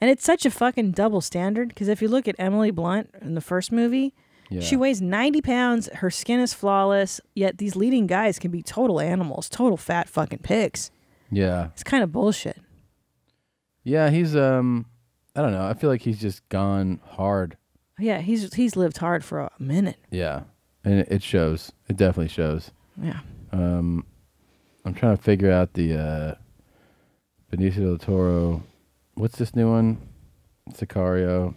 and it's such a fucking double standard because if you look at Emily Blunt in the first movie, she weighs 90 pounds, her skin is flawless, yet these leading guys can be total animals, total fat fucking pigs. Yeah. It's kind of bullshit. Yeah, he's I don't know. I feel like he's just gone hard. Yeah, he's lived hard for a minute. Yeah. And it shows. It definitely shows. Yeah. I'm trying to figure out the Benicio Del Toro. What's this new one? Sicario.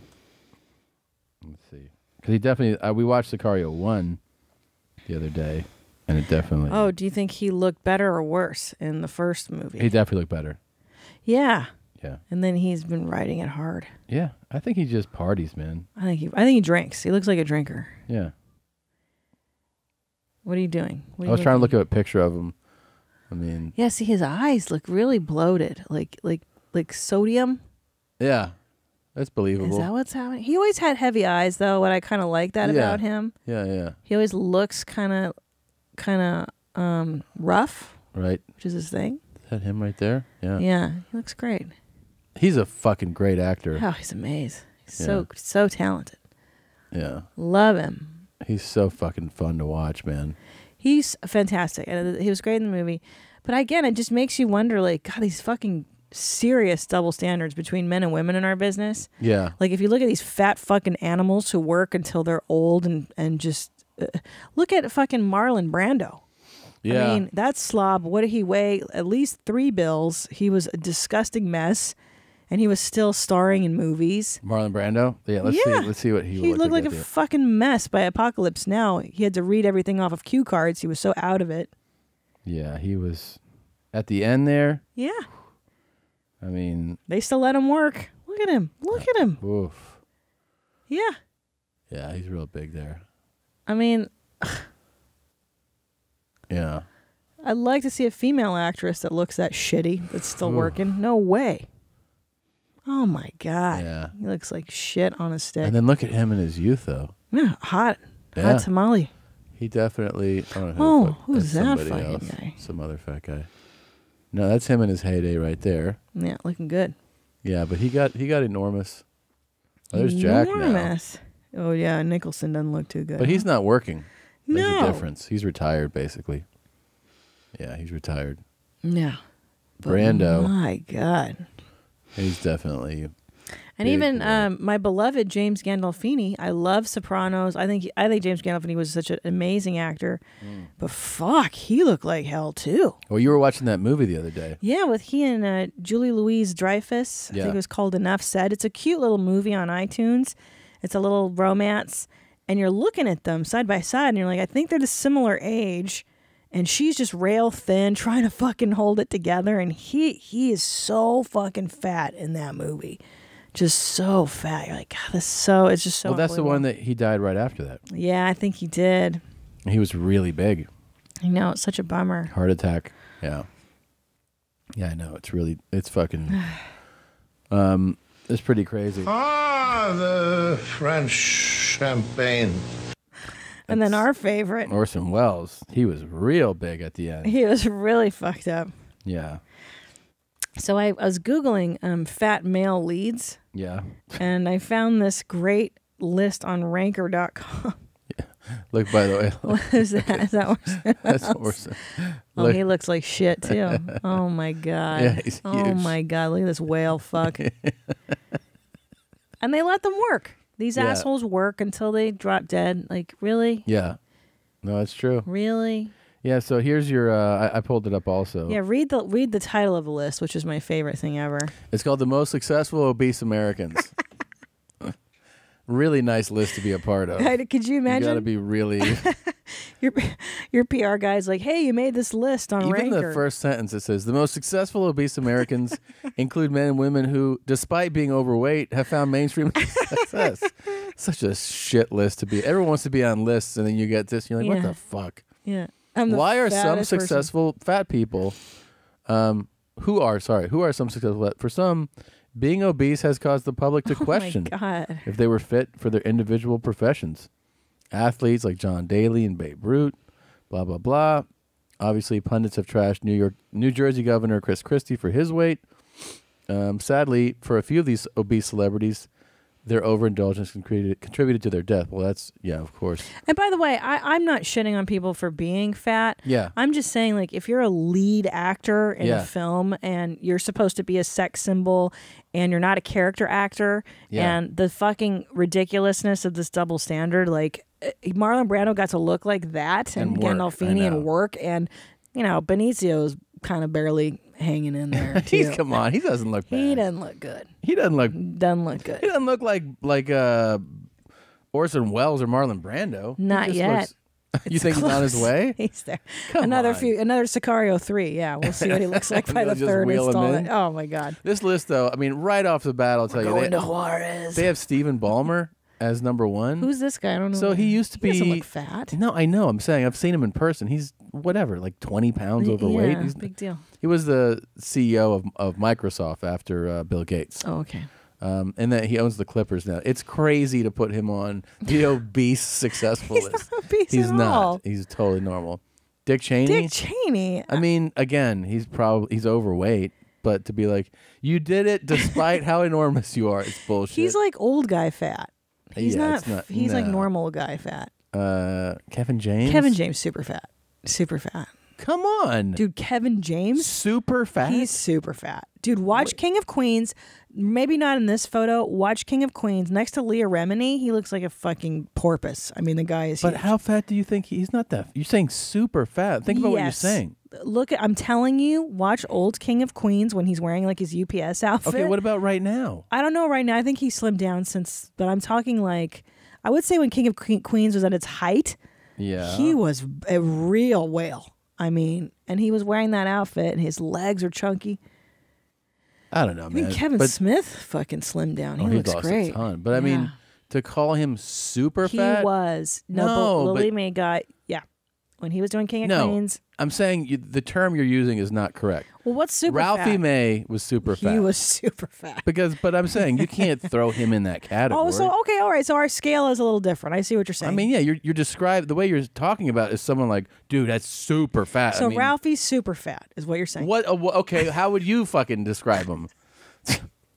Let's see. Because he definitely... we watched Sicario 1 the other day, and it definitely... Oh, do you think he looked better or worse in the first movie? He definitely looked better. Yeah. Yeah. And then he's been riding it hard. Yeah. I think he just parties, man. I think he drinks. He looks like a drinker. Yeah. What are you doing? I was trying to look at a picture of him. I mean... Yeah, see, his eyes look really bloated. Like sodium. Yeah. That's believable. Is that what's happening? He always had heavy eyes, though. What I kind of like that about him. Yeah, yeah. He always looks kind of rough. Right. Which is his thing. Is that him right there? Yeah. Yeah, he looks great. He's a fucking great actor. Oh, he's amazing. He's so talented. Yeah. Love him. He's so fucking fun to watch, man. He's fantastic. And he was great in the movie. But again, it just makes you wonder, like, God, these fucking serious double standards between men and women in our business. Yeah. Like, if you look at these fat fucking animals who work until they're old and just... look at fucking Marlon Brando. Yeah. I mean, that slob, what did he weigh? At least 3 bills. He was a disgusting mess. and he was still starring in movies. Marlon Brando. Yeah, let's see what he looked like a fucking mess by Apocalypse Now. He had to read everything off of cue cards. He was so out of it. Yeah, he was at the end there. Yeah. I mean, they still let him work. Look at him. Look at him. Oof. Yeah. Yeah, he's real big there. I mean, yeah. I'd like to see a female actress that looks that shitty that's still working. No way. Oh my God. Yeah. He looks like shit on a stick. And then look at him in his youth, though. Yeah, hot. Yeah. Hot tamale. He definitely. I don't know who's that somebody fucking else. guy? Some other fat guy. No, that's him in his heyday right there. Yeah, looking good. Yeah, but he got enormous. Oh, there's Jack now. Enormous. Oh yeah, Nicholson doesn't look too good. But he's not working. There's No. a difference. He's retired, basically. Yeah, he's retired. Yeah. But Brando. My God. He's definitely. And even my beloved James Gandolfini. I love Sopranos. I think James Gandolfini was such an amazing actor. But fuck, he looked like hell too. Well, you were watching that movie the other day. Yeah, with he and Julie Louis-Dreyfus. I think it was called Enough Said. It's a cute little movie on iTunes. It's a little romance. And you're looking at them side by side, and you're like, I think they're the similar age. And she's just rail thin, trying to fucking hold it together. And he is so fucking fat in that movie. Just so fat. You're like, God, it's just so. Well, that's the one that he died right after that. Yeah, I think he did. He was really big. I know, it's such a bummer. Heart attack. Yeah. Yeah, I know. It's fucking. It's pretty crazy. Ah, the French champagne. And then our favorite. Orson Welles. He was real big at the end. He was really fucked up. Yeah. So I was Googling fat male leads. Yeah. And I found this great list on ranker.com. Yeah. Look, by the way. What is that? Is that Orson? That's Orson. Oh, he looks like shit, too. Oh, my God. Yeah, he's Oh, huge. my God. Look at this whale fuck. And they let them work. These assholes work until they drop dead. Like, really? Yeah. No, that's true. Really? Yeah, so here's your I pulled it up also. Yeah, read the title of the list, which is my favorite thing ever. It's called The Most Successful Obese Americans. Really nice list to be a part of. Could you imagine? You got to be really your PR guy's like, "Hey, you made this list on Even Ranker." the first sentence, it says, the most successful obese Americans include men and women who, despite being overweight, have found mainstream success. Such a shit list to be. Everyone wants to be on lists, and then you get this, you're like, what the fuck? Yeah. Why are some successful fat people, who are some successful, for some, being obese has caused the public to question if they were fit for their individual professions. Athletes like John Daly and Babe Ruth, blah, blah, blah. Obviously, pundits have trashed New Jersey Governor Chris Christie for his weight. Sadly, for a few of these obese celebrities, their overindulgence contributed to their death. Well, that's, yeah, of course. And by the way, I'm not shitting on people for being fat. Yeah. I'm just saying, like, if you're a lead actor in a film and you're supposed to be a sex symbol and you're not a character actor, and the fucking ridiculousness of this double standard, like, Marlon Brando got to look like that and Gandolfini and work, and, you know, Benicio's kind of barely hanging in there too. Come on, he doesn't look bad. He doesn't look good. He doesn't look good. He doesn't look like Orson Welles or Marlon Brando. Not yet. You think he's on his way? He's there. Come another on. Another Sicario 3. Yeah, we'll see what he looks like by the Just third wheel him installment. in. Oh my God. This list, though, I mean, right off the bat, I'll tell you, Going to Juarez. they have Stephen Ballmer as number one. Who's this guy? I don't know. So he used to be. He doesn't look fat. No, I know. I'm saying I've seen him in person. He's whatever, like 20 pounds overweight. Yeah, He's big deal. He was the CEO of Microsoft after Bill Gates. Oh, okay. And that he owns the Clippers now. It's crazy to put him on the obese successful list. He's not obese He's at not. all. He's totally normal. Dick Cheney. Dick Cheney. I mean, again, he's overweight, but to be like, you did it despite how enormous you are, it's bullshit. He's like old guy fat. He's Yeah, not. it's not- He's like no. normal guy fat. Kevin James. Kevin James super fat. Super fat. Come on. Dude, Kevin James. Super fat? He's super fat. Dude, watch King of Queens. Maybe not in this photo. Watch King of Queens. Next to Leah Remini, he looks like a fucking porpoise. I mean, the guy is But huge. how fat do you think he's not that? You're saying super fat. Think about what you're saying. Look, I'm telling you, watch old King of Queens when he's wearing like his UPS outfit. Okay, what about right now? I don't know right now. I think he's slimmed down since, but I'm talking like, I would say when King of Queens was at its height, Yeah. he was a real whale. I mean, and he was wearing that outfit and his legs are chunky. I don't know, I man. think Kevin But- Smith fucking slimmed down. He Oh, looks lost great. a ton. But I mean, to call him super fat? He was. No, No, but but- believe me, guy, yeah. When he was doing King of Queens. I'm saying the term you're using is not correct. Well, what's super Ralphie fat? May was super fat. He was super fat. But I'm saying you can't throw him in that category. Oh, so okay, all right. So our scale is a little different. I see what you're saying. I mean, yeah, you're described the way you're talking about is someone like, dude, that's super fat. so I mean, Ralphie's super fat is what you're saying. what? Okay, how would you fucking describe him?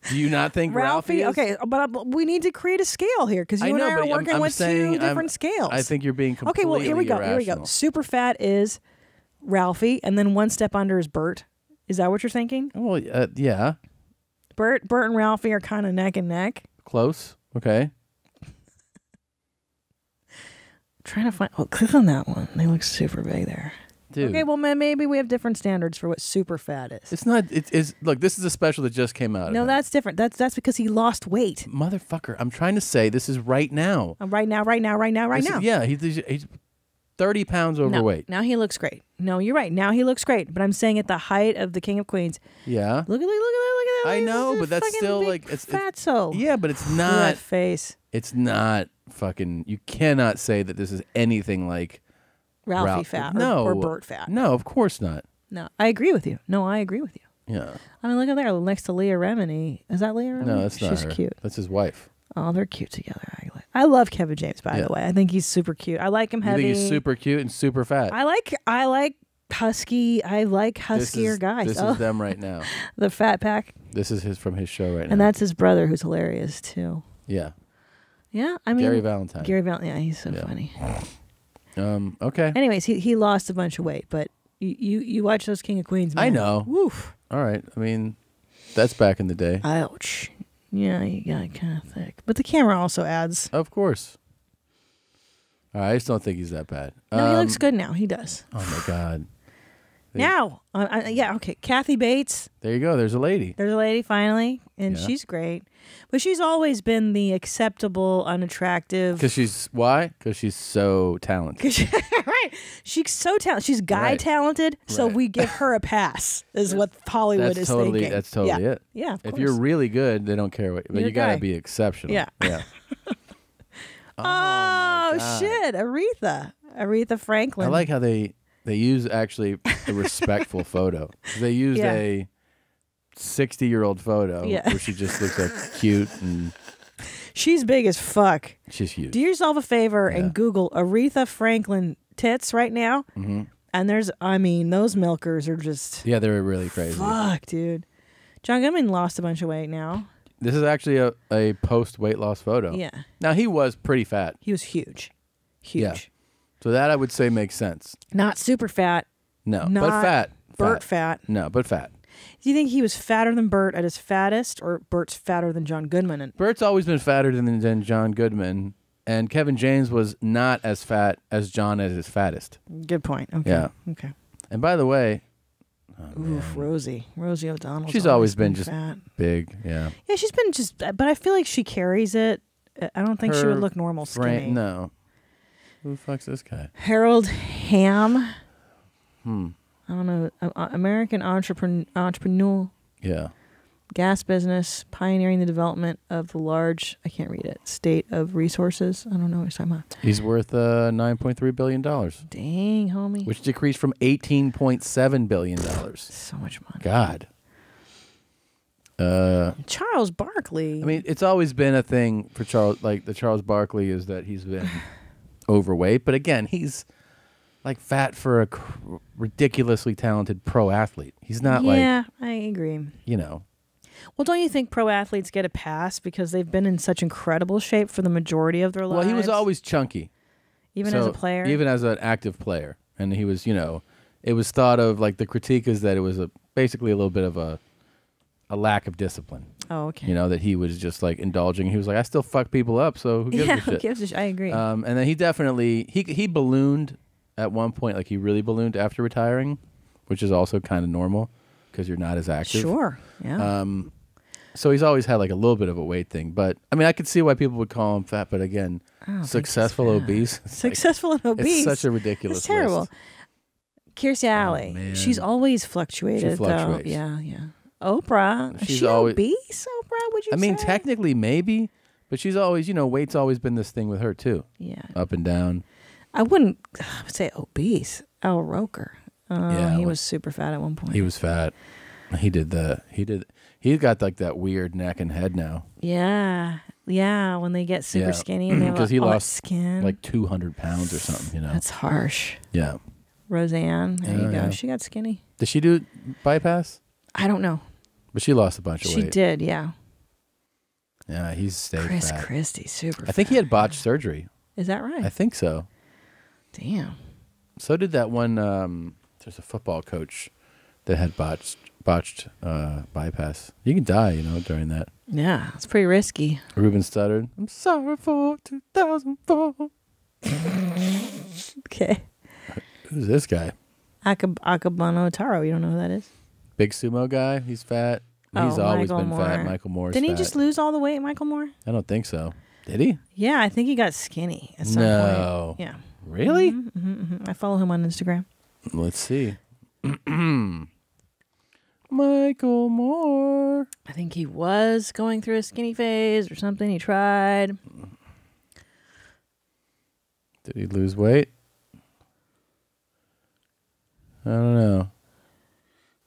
Do you not think Ralphie? Is? Okay, but we need to create a scale here because you and know, I are but working I'm with saying two different scales. I think you're being okay. completely Well, here we go. Here we go. irrational. Super fat is Ralphie, and then one step under is Bert. Is that what you're thinking? Well, yeah, Bert and Ralphie are kind of neck and neck. close. Okay. Trying to find. Oh, click on that one. They look super big there. Dude. Okay, well, maybe we have different standards for what super fat is. It's not. It's look. This is a special that just came out. No, that's different. That's because he lost weight. Motherfucker. I'm trying to say this is right now. Right now. Yeah, he's 30 pounds overweight. Now he looks great. No, you're right. Now he looks great. But I'm saying at the height of the King of Queens. Yeah. Look at that. I know, but that's fucking still big like it's fatso. Yeah, but it's That not. face. It's not fucking. You cannot say that this is anything like Ralphie fat no, or Bert fat. No, of course not. No, I agree with you. Yeah. I mean, look at there next to Leah Remini. Is that Leah Remini? No, that's not She's her. cute. That's his wife. Oh, they're cute together. I love Kevin James, by Yeah. the way. I think he's super cute. I like him You heavy. think he's super cute and super fat? I like husky. I like huskier guys. This is them right now. The fat pack. This is from his show right now. And that's his brother, who's hilarious too. Yeah. Yeah, I mean Gary Valentine. Yeah, he's so funny. Okay. Anyways, he lost a bunch of weight, but you watch those King of Queens. Man. I know. Woof. All right. I mean, that's back in the day. Ouch. Yeah, you got it kind of thick, but the camera also adds. Of course. All right, I just don't think he's that bad. No, he looks good now. He does. Oh my God. Now, yeah, okay. Kathy Bates. There you go. There's a lady. There's a lady finally, and Yeah. she's great. But she's always been the acceptable, unattractive. Because she's why? Because she's so talented. Right. She's so talented. She's guy Right. talented, so Right. we give her a pass. Is what Hollywood is totally. thinking. That's totally yeah. it. Yeah. Of If course. you're really good, they don't care what. But You're you a gotta guy. be exceptional. Yeah. Yeah. Oh, God. shit, Aretha Franklin. I like how they use actually a respectful photo. They used Yeah. a 60-year-old photo Yeah. where she just looks like cute and She's big as fuck. she's huge. Do yourself a favor and Google Aretha Franklin tits right now. Mhm. And those milkers are just Yeah, they're really crazy. fuck, dude. John Goodman lost a bunch of weight now. This is actually a post weight loss photo. Yeah. Now he was pretty fat. He was huge. Huge. Yeah. So that I would say makes sense. Not super fat. No, Not but fat. Bert fat. No, but fat. Do you think he was fatter than Bert at his fattest, or Bert's fatter than John Goodman? And Bert's always been fatter than John Goodman, and Kevin James was not as fat as John at his fattest. good point. Okay. Yeah. Okay. And by the way, Oof, Rosie O'Donnell. she's always been just fat. big. Yeah. Yeah, she's been just, but I feel like she carries it. I don't think she would Her look normal Fra- skinny. No. Who the fuck's this guy? Harold Hamm. Hmm. I don't know. American entrepreneur. Yeah. Gas business, pioneering the development of the large, I can't read it, state of resources. I don't know what he's talking about. He's worth $9.3 billion. Dang, homie. Which decreased from $18.7 billion. So much money. God. Charles Barkley. I mean, it's always been a thing for Charles, like the Charles Barkley is that he's been overweight. But again, he's like fat for a ridiculously talented pro athlete. He's not Yeah, I agree. Well, don't you think pro athletes get a pass because they've been in such incredible shape for the majority of their lives? Well, he was always chunky. Even as a player? Even as an active player. And he was, it was thought of like the critique is that it was basically a little bit of a lack of discipline. Oh, okay. You know, that he was just like indulging. He was like, I still fuck people up, so who gives a shit? Who gives a shit? I agree. And then he definitely he ballooned at one point, like he really ballooned after retiring, which is also kind of normal because you're not as active. Sure. Yeah. So he's always had like a little bit of a weight thing, but I mean, I could see why people would call him fat. But again, successful obese, successful and obese. It's such a ridiculous. It's terrible. List. Kirstie Alley, she's always fluctuated. She fluctuates. Though. Yeah, yeah. Oprah, is she always obese? Oprah, would you? I mean, technically maybe, but she's always, weight's always been this thing with her too. Yeah, up and down. I would say obese. Al Roker. He was super fat at one point. He was fat. He's got like that weird neck and head now. Yeah. Yeah. When they get super skinny and they have he all lost that skin. like 200 pounds or something, That's harsh. Yeah. Roseanne. There you go. Yeah. She got skinny. Did she do bypass? I don't know. But she lost a bunch of weight. She did, yeah. Yeah, he's stayed Chris fat. Christie, super I think he had botched surgery. Is that right? I think so. Damn. So did that one, there's a football coach that had botched bypass. You can die, during that. Yeah, it's pretty risky. Ruben stuttered. I'm sorry for 2004. Okay. Who's this guy? Akabano Taro. You don't know who that is? Big sumo guy. He's fat. He's always Michael been Moore. fat. Michael Moore's Didn't he fat. just lose all the weight, Michael Moore? I don't think so. Did he? Yeah, I think he got skinny at some No. point. Yeah. Really? I follow him on Instagram. Let's see. Michael Moore. I think he was going through a skinny phase or something. He tried. Did he lose weight? I don't know.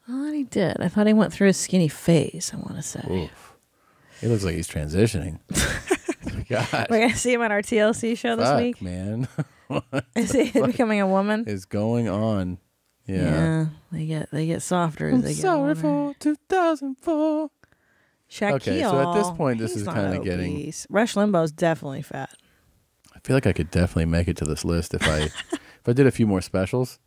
I thought he did. I thought he went through a skinny phase, I want to say. Oof. He looks like he's transitioning. God. We're going to see him on our TLC show this week. Man. Is he becoming a woman? Is going on. Yeah. They get softer as they get older. Sorry for 2004. Shaquille. Okay, so at this point, this he's is not kind of getting. obese. Rush Limbaugh's definitely fat. I feel like I could definitely make it to this list if I if I did a few more specials.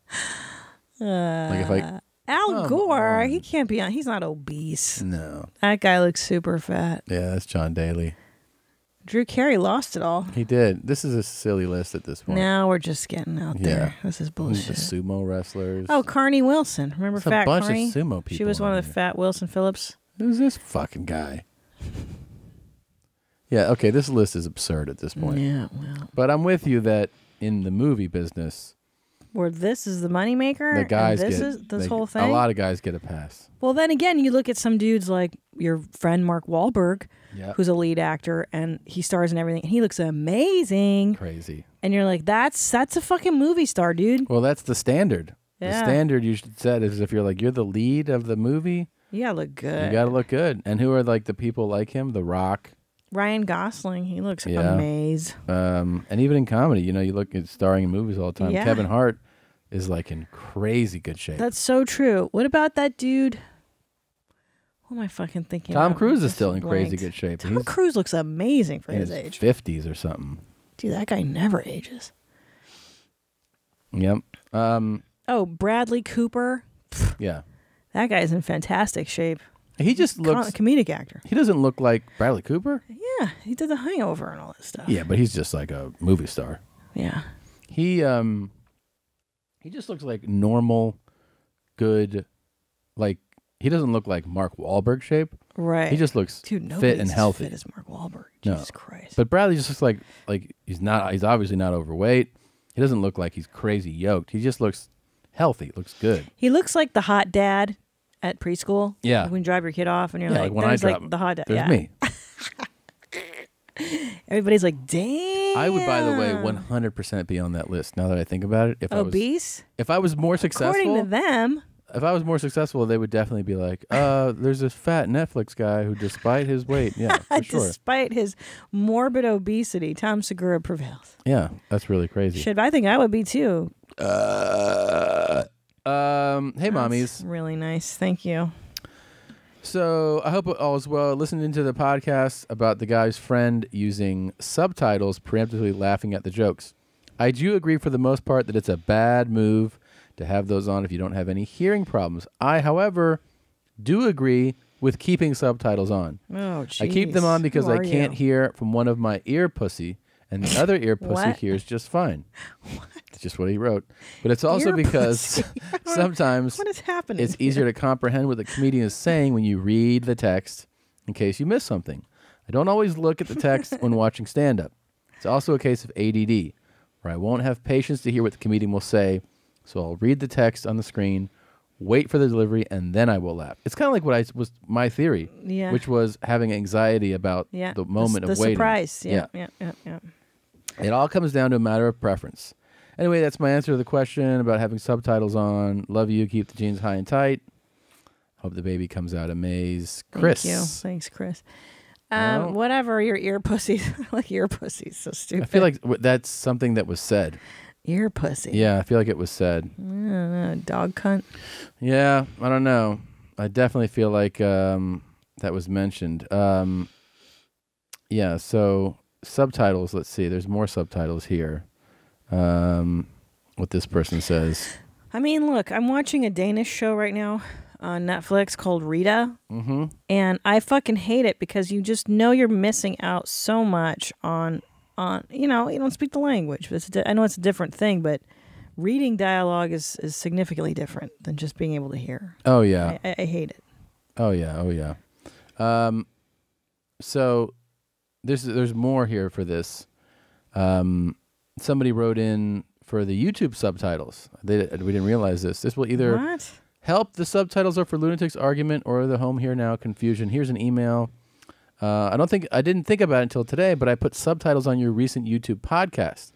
Like if I Al Gore, he can't be on. He's not obese. No. That guy looks super fat. Yeah, that's John Daly. Drew Carey lost it all. He did. This is a silly list at this point. Now we're just getting out there. This is bullshit. The sumo wrestlers. Oh, Carney Wilson. Remember There's a Fat bunch Carney? of sumo people She was one on of the here. fat Wilson Phillips. Who's this fucking guy? Yeah, okay, this list is absurd at this point. Yeah, well. But I'm with you that in the movie business, Where this is the moneymaker? the guys and this get is this they- whole a thing? lot of guys get a pass. Well, then again, you look at some dudes like your friend Mark Wahlberg, Yeah. who's a lead actor, and he stars in everything, and he looks amazing. Crazy. And you're like, that's a fucking movie star, dude. Well, that's the standard. Yeah. The standard you should set is if you're the lead of the movie, You gotta look good. you got to look good. And who are like the people like him? The Rock. Ryan Gosling, he looks Yeah. amazing. And even in comedy, you look at starring in movies all the time. Yeah. Kevin Hart is like in crazy good shape. That's so true. What about that dude? What am I fucking thinking? Tom about? Cruise is Just still in crazy blanked. good shape. Tom Cruise looks amazing for in his age. 50s or something. Dude, that guy never ages. Yep. Oh, Bradley Cooper. Yeah. That guy's in fantastic shape. He just looks comedic actor. He doesn't look like Bradley Cooper. Yeah, he did The Hangover and all that stuff. Yeah, but he's just like a movie star. Yeah. He just looks like normal, good, like he doesn't look like Mark Wahlberg shape. Right. He just looks Dude, fit nobody's and healthy. as fit as Mark Wahlberg. No. Jesus Christ. But Bradley just looks like he's obviously not overweight. He doesn't look like he's crazy yoked. He just looks healthy. Looks good. He looks like the hot dad at preschool. Yeah. Like when you drive your kid off and you're Yeah, like, when I there's drop like the hot dad. there's Yeah. me. Everybody's like, damn. I would, by the way, 100% be on that list. Now that I think about it, Obese? if I was more successful, According to them. if I was more successful, they would definitely be like, there's this fat Netflix guy who, despite his weight, yeah, for sure. Despite his morbid obesity, Tom Segura prevails. Yeah, that's really crazy. Shit, I think I would be too. Hey, mommies. Really nice. Thank you. So I hope all is well. Listening to the podcast about the guy's friend using subtitles, preemptively laughing at the jokes. I do agree for the most part that it's a bad move to have those on if you don't have any hearing problems. I, however, do agree with keeping subtitles on. Oh, jeez. I keep them on because Who I are can't you? hear from one of my ear pussy, and the other ear pussy hears just fine. It's just what he wrote. But it's also Ear because sometimes what is happening it's easier to comprehend what the comedian is saying when you read the text in case you miss something. I don't always look at the text when watching stand-up. It's also a case of ADD, where I won't have patience to hear what the comedian will say, so I'll read the text on the screen, wait for the delivery, and then I will laugh. It's kind of like what was my theory, which was having anxiety about the moment of waiting. The surprise. Yeah. It all comes down to a matter of preference. Anyway, that's my answer to the question about having subtitles on. Love you. Keep the jeans high and tight. Hope the baby comes out amazed. Chris. Thank you. Thanks, Chris. Whatever, your ear pussies. I like ear pussies. So stupid. I feel like that's something that was said. Ear pussy. Yeah, I feel like it was said. I don't know, dog cunt. Yeah, I don't know. I definitely feel like that was mentioned. Yeah, so subtitles. Let's see. There's more subtitles here. What this person says. I mean, look, I'm watching a Danish show right now on Netflix called Rita. Mm-hmm. And I fucking hate it because you just know you're missing out so much on you don't speak the language. But I know it's a different thing, but reading dialogue is significantly different than just being able to hear. Oh, yeah. I hate it. Oh, yeah. So there's more here for this. Somebody wrote in for the YouTube subtitles. We didn't realize this. This will either help the subtitles are for lunatics argument or the home here now confusion. Here's an email. I didn't think about it until today, but I put subtitles on your recent YouTube podcast.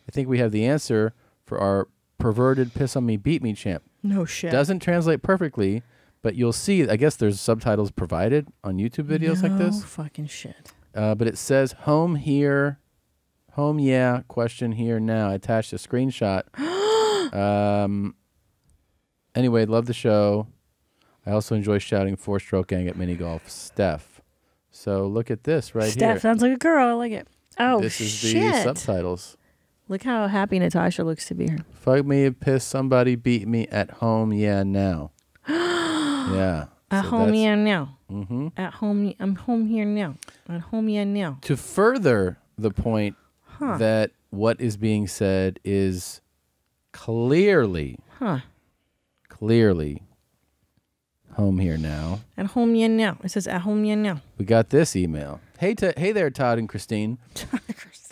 I think we have the answer for our perverted piss on me, beat me champ. No shit. Doesn't translate perfectly, but you'll see. I guess there's subtitles provided on YouTube videos like this. No fucking shit. But it says home here, home yeah, question here now. I attached a screenshot. Anyway, love the show. I also enjoy shouting four-stroke gang at mini golf. Steph. So look at this right here. Steph sounds like a girl. I like it. Oh, this is the subtitles. Look how happy Natasha looks to be here. Fuck me, piss somebody, beat me at home, yeah, now. Yeah. At home, yeah, now. Mm-hmm. At home, I'm home here now. At home, yeah, now. To further the point that what is being said is clearly home here now. At home, yeah, now. It says at home, yeah, now. We got this email. Hey there, Todd and Christine.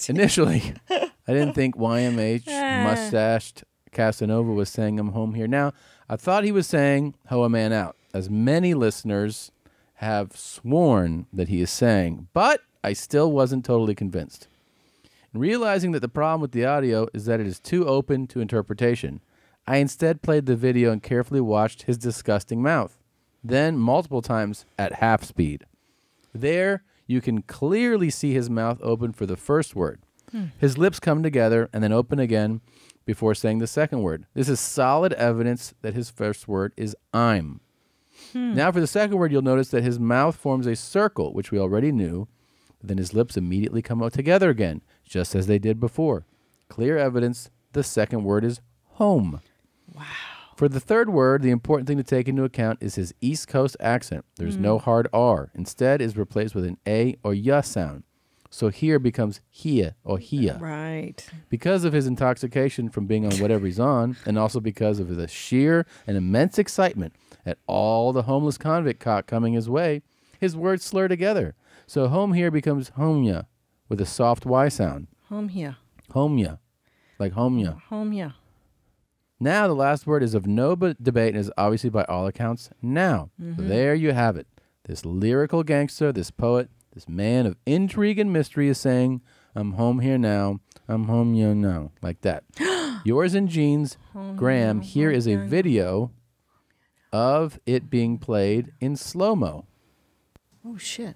Initially, I didn't think YMH mustached Casanova was saying I'm home here now. I thought he was saying hoe a man out, as many listeners have sworn that he is saying, but I still wasn't totally convinced. Realizing that the problem with the audio is that it is too open to interpretation, I instead played the video and carefully watched his disgusting mouth, then multiple times at half speed. There, you can clearly see his mouth open for the first word. His lips come together and then open again before saying the second word. This is solid evidence that his first word is I'm. Now for the second word, you'll notice that his mouth forms a circle, which we already knew, but then his lips immediately come out together again, just as they did before. Clear evidence the second word is home. Wow. For the third word, the important thing to take into account is his East Coast accent. There's no hard R. Instead, is replaced with an A or Y sound. So here becomes here or here. Right. Because of his intoxication from being on whatever he's on, and also because of the sheer and immense excitement at all the homeless convict cock coming his way, his words slur together. So home here becomes homya with a soft Y sound. Home here. Homya. Like homya. Home here. Now the last word is of no debate and is obviously by all accounts now. So there you have it. This lyrical gangster, this poet, this man of intrigue and mystery is saying, I'm home here now. I'm home here now. Like that. Yours in jeans, Graham. Here is a video of it being played in slow-mo. Oh, shit.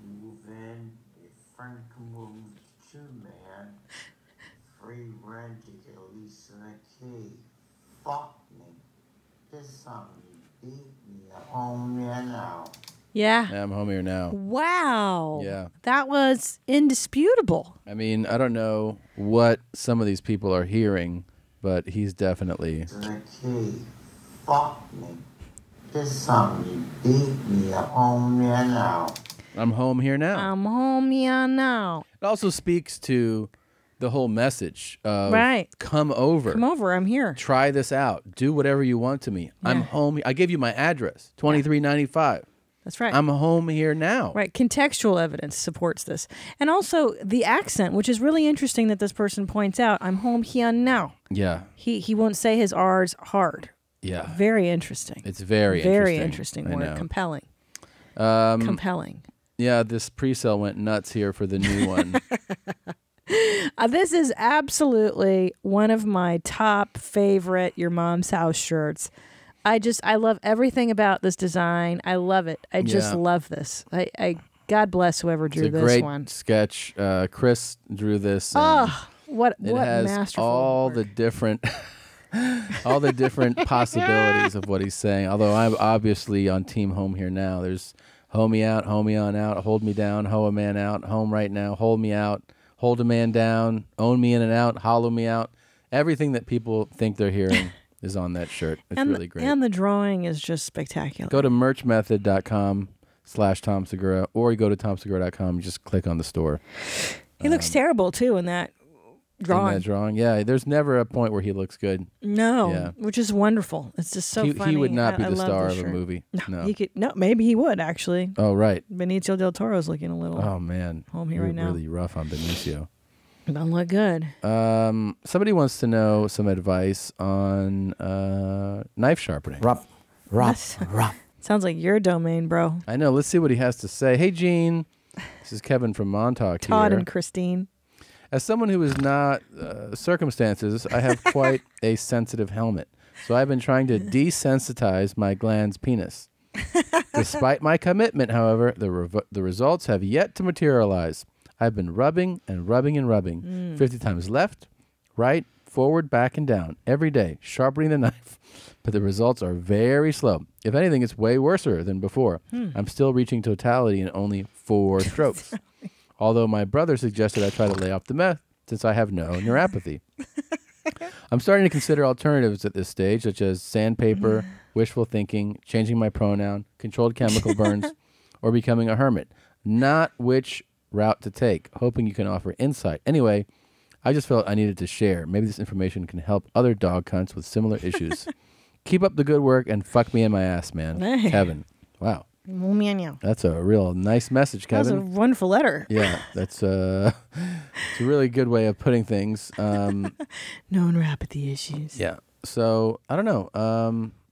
Fuck me. This song beat me at home here now. Yeah. I'm home here now. Wow. Yeah. That was indisputable. I mean, I don't know what some of these people are hearing, but he's definitely. The key. Fuck me. This is something you beat me up home here now. I'm home here now. I'm home here now. It also speaks to the whole message of right. Come over. Come over. I'm here. Try this out. Do whatever you want to me. Yeah. I'm home. I gave you my address, 2395. That's right. I'm home here now. Right. Contextual evidence supports this. And also the accent, which is really interesting that this person points out. I'm home here now. Yeah. He won't say his R's hard. Yeah. Very interesting. It's very interesting I word. know. Compelling. Compelling. Yeah, this pre-sale went nuts here for the new one. This is absolutely one of my top favorite Your Mom's House shirts. I love everything about this design. I love it. I just love this. I God bless whoever drew this one. It's a great sketch. Chris drew this. Oh, what has masterful all work. the different all the different possibilities of what he's saying. Although I'm obviously on team home here now. There's hoe me out, hoe me on out, hold me down, hoe a man out, home right now, hold me out, hold a man down, own me in and out, hollow me out. Everything that people think they're hearing is on that shirt. It's really great. And the drawing is just spectacular. Go to merchmethod.com/Tom Segura, or you go to tomsegura.com and just click on the store. He looks terrible, too, in that drawing. In that drawing, yeah. There's never a point where he looks good. No, yeah. Which is wonderful. It's just so funny. He would not be I the love star this of a shirt. movie. No. He could. No, maybe he would, actually. Oh, right. Benicio Del Toro's looking a little Oh, man. home here right now. Really rough on Benicio. Don't look good. Somebody wants to know some advice on knife sharpening. Rub. Sounds like your domain, bro. I know. Let's see what he has to say. Hey, Gene. This is Kevin from Montauk Todd here. and Christine. As someone who is not circumstances, I have quite a sensitive helmet. So I've been trying to desensitize my Glans penis. Despite my commitment, however, the results have yet to materialize. I've been rubbing and rubbing and rubbing 50 times left, right, forward, back, and down every day, sharpening the knife. But the results are very slow. If anything, it's way worse than before. I'm still reaching totality in only 4 strokes. Although my brother suggested I try to lay off the meth since I have no neuropathy. I'm starting to consider alternatives at this stage, such as sandpaper, wishful thinking, changing my pronoun, controlled chemical burns, or becoming a hermit. Not which route to take, hoping you can offer insight. Anyway, I just felt I needed to share. Maybe this information can help other dog cunts with similar issues. Keep up the good work and fuck me in my ass, man. Hey. Kevin. Wow. Meow. That's a real nice message, Kevin. That was a wonderful letter. Yeah, that's it's a really good way of putting things. No neuropathy issues. Yeah. So I don't know.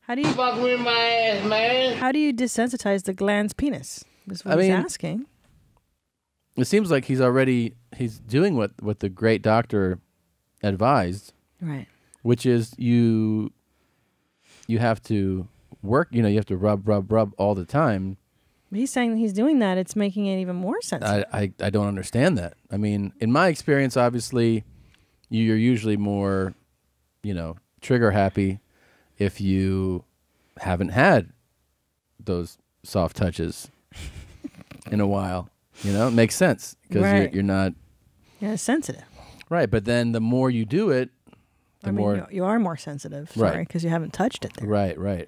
How do you Fuck me in my ass, man. How do you desensitize the Glans penis? Is what he's asking. It seems like he's doing what the great doctor advised. Right. Which is you have to work, you have to rub all the time. He's saying he's doing that. It's making it even more sensitive. I don't understand that. I mean, in my experience, obviously, you're usually more, trigger happy if you haven't had those soft touches in a while. It makes sense because you're not. Yeah, sensitive. Right, but then the more you do it, more you are more sensitive. Right. Sorry, because you haven't touched it there. Right.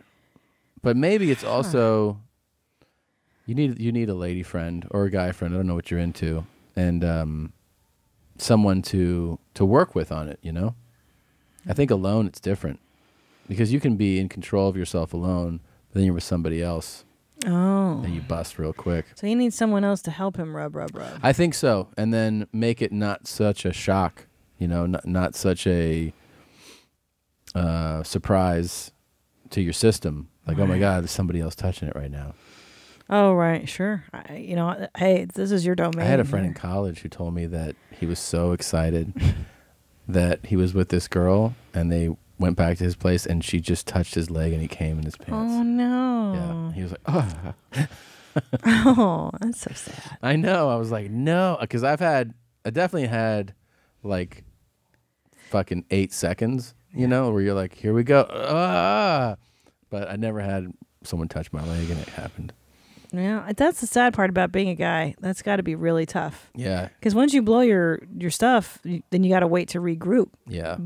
But maybe it's also you need a lady friend or a guy friend. I don't know what you're into, and someone to work with on it. I think alone it's different because you can be in control of yourself alone, but then you're with somebody else. Oh. And you bust real quick. So you need someone else to help him rub. I think so, and then make it not such a shock. Not such a surprise to your system. Like, oh my God, there's somebody else touching it right now. Oh, right. Sure. Hey, this is your domain. I had a friend in college who told me that he was so excited that he was with this girl and they went back to his place and she just touched his leg and he came in his pants. Oh, no. Yeah. He was like, oh. Oh, that's so sad. I know. I was like, no. Because I definitely had like fucking 8 seconds, where you're like, here we go. But I never had someone touch my leg and it happened. Yeah, that's the sad part about being a guy. That's got to be really tough. Yeah. Because once you blow your stuff, then you got to wait to regroup. Yeah.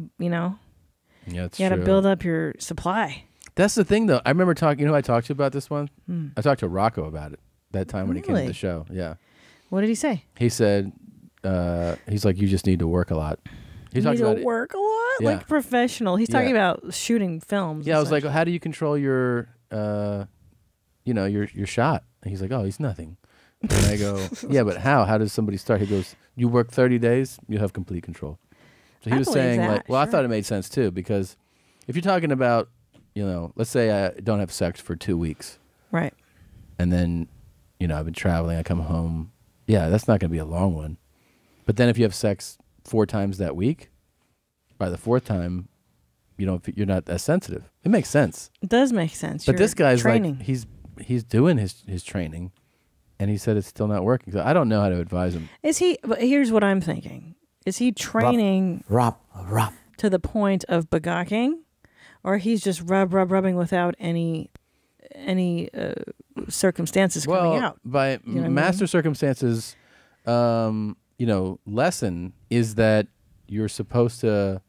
Yeah, it's You got to true. build up your supply. That's the thing, though. I remember talking. You know, who I talked to you about this one. I talked to Rocco about it that time when he came to Really? the show. Yeah. What did he say? He said, he's like, you just need to work a lot. He You talked need about to it. work a lot, Yeah. like professional. He's talking about shooting films. Yeah, I was like, how do you control your, your shot? And he's like, oh, he's nothing. And I go, yeah, but how? How does somebody start? He goes, you work 30 days, you have complete control. So he I was believe saying, that, like, well, I sure. thought it made sense too, because if you're talking about, let's say I don't have sex for 2 weeks. Right. And then, I've been traveling, I come home. Yeah, that's not going to be a long one. But then if you have sex 4 times that week, by the 4th time, you're not as sensitive. It makes sense. It does make sense. But this guy's training. like, he's doing his training, and he said it's still not working. So I don't know how to advise him. Is he? But here's what I'm thinking: is he training rub to the point of bagaking, or he's just rubbing without any circumstances coming out? By You know what I master mean? circumstances, lesson is that you're supposed to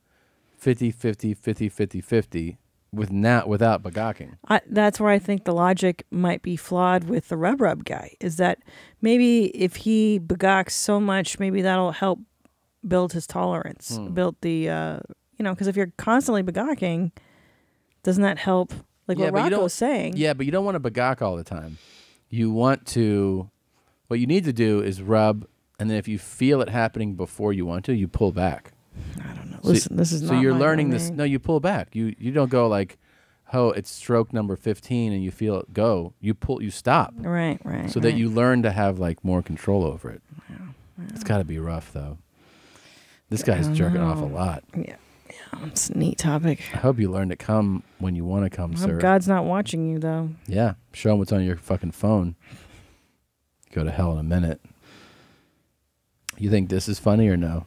50-50, 50-50, 50 without bagaking. That's where I think the logic might be flawed with the rub guy. Is that maybe if he bagaks so much, maybe that'll help build his tolerance, build the because if you're constantly bagaking, doesn't that help? Like what Rocco was saying. Yeah, but you don't want to bagak all the time. You want to. What you need to do is rub, and then if you feel it happening before you want to, you pull back. I don't know. Listen, this is so not you're my learning this. domain. No, you pull back. You don't go like, oh, it's stroke number 15, and you feel it go. You stop. Right. So that you learn to have like more control over it. It's got to be rough though. This guy's jerking off a lot. Yeah, it's a neat topic. I hope you learn to come when you want to come, I sir. hope God's not watching you though. Yeah, show him what's on your fucking phone. Go to hell in a minute. You think this is funny or no?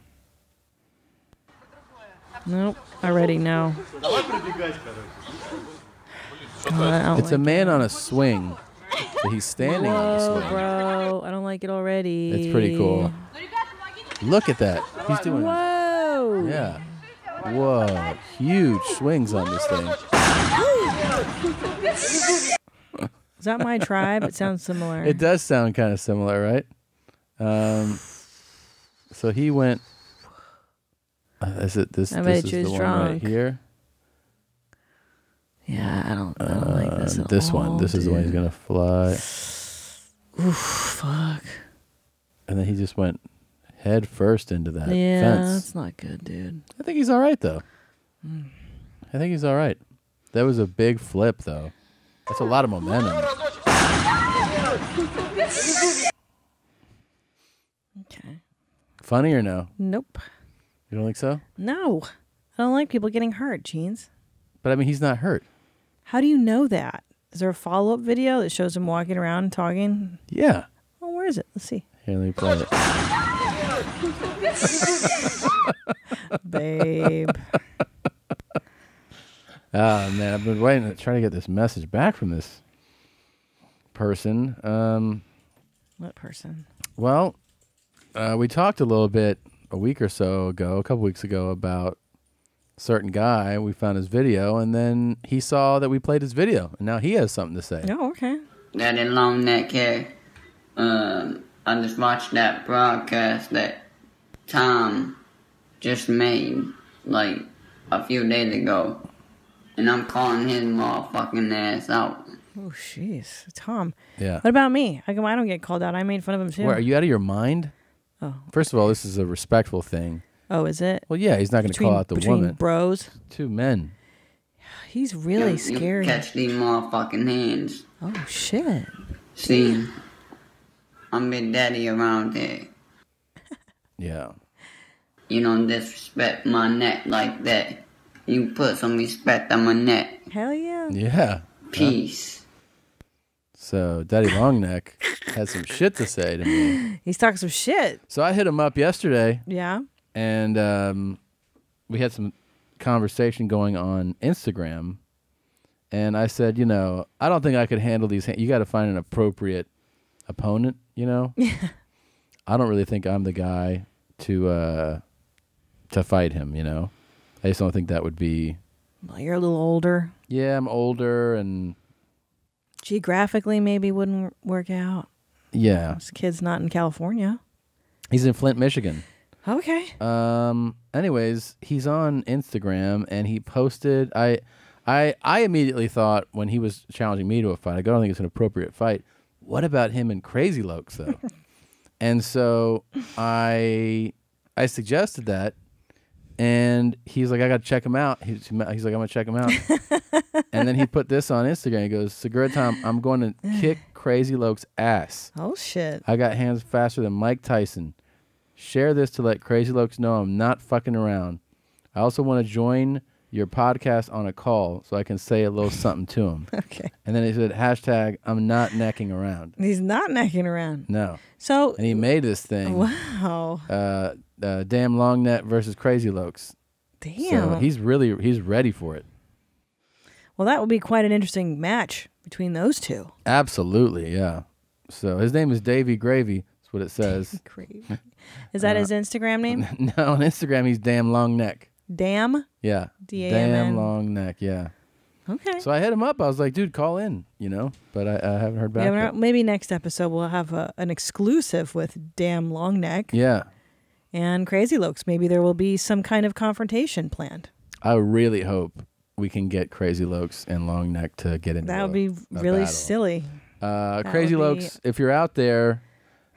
Nope. Already no. It's a man on a swing, but he's standing on the swing. Bro, I don't like it already. It's pretty cool. Look at that. He's doing. Whoa. Yeah. Whoa. Huge swings on this thing. Is that my tribe? It sounds similar. It does sound kind of similar, right? So he went. Is it this? I bet This is you the was one right drunk. here. Yeah, I don't like this at This all, one. This is the one he's gonna fly. Oof, fuck. And then he just went head first into that Yeah, fence. that's not good, dude. I think he's all right though. I think he's all right. That was a big flip though. That's a lot of momentum. Okay. Funny or no? Nope. You don't think so? No. I don't like people getting hurt, Jeans. But I mean, he's not hurt. How do you know that? Is there a follow-up video that shows him walking around and talking? Yeah. Oh, where is it? Let's see. Here, let me play it. Babe. Oh man, I've been waiting to try to get this message back from this person. What person? Well, we talked a little bit a couple weeks ago, about a certain guy. We found his video, and then he saw that we played his video, and now he has something to say. Oh, okay. That in long neck hair. I just watched that broadcast that Tom just made like a few days ago, and I'm calling his motherfucking ass out. Oh, jeez. Tom. Yeah. What about me? How come I don't get called out? I made fun of him, too. Where, are you out of your mind? Oh. First of all, this is a respectful thing. Oh, is it? Well, yeah, he's not going to call out the between woman. Bros. 2 men. He's really You scary. catch these motherfucking hands. Oh, shit. See, I'm Big Daddy around here. Yeah. You don't disrespect my neck like that. You put some respect on my neck. Hell yeah. Yeah. Peace. So, Daddy Longneck had some shit to say to me. He's talking some shit. So, I hit him up yesterday. Yeah. And we had some conversation going on Instagram. And I said, I don't think I could handle these. You got to find an appropriate opponent, I don't really think I'm the guy to fight him, I just don't think that would be Well, you're a little older. Yeah, I'm older, and geographically maybe wouldn't work out. Yeah. This kid's not in California. He's in Flint, Michigan. Okay. Anyways, he's on Instagram, and he posted. I immediately thought when he was challenging me to a fight, I don't think it's an appropriate fight. What about him and Crazy Lokes though? And so I suggested that, and he's like, I got to check him out. He's like, I'm gonna check him out. And then he put this on Instagram. He goes, Segura Tom, I'm going to kick Crazy Lokes' ass. Oh shit! I got hands faster than Mike Tyson. Share this to let Crazy Lokes know I'm not fucking around. I also want to join your podcast on a call so I can say a little something to him. Okay. And then he said, hashtag, I'm not necking around. He's not necking around. No. So. And he made this thing. Wow. Damn long net versus Crazy Lokes. Damn. So he's ready for it. Well, that would be quite an interesting match between those two. Absolutely, yeah. So his name is Davey Gravy. That's what it says. Gravy. Is that his Instagram name? No, on Instagram he's Damn Long Neck. Damn? Yeah. D-A-M-N? Damn Long Neck, yeah. Okay. So I hit him up. I was like, dude, call in, but I haven't heard back yet. Maybe next episode we'll have an exclusive with Damn Long Neck. Yeah. And Crazy Lokes. Maybe there will be some kind of confrontation planned. I really hope we can get Crazy Lokes and Long Neck to get into that would be really battle. Silly. Crazy Lokes, if you're out there,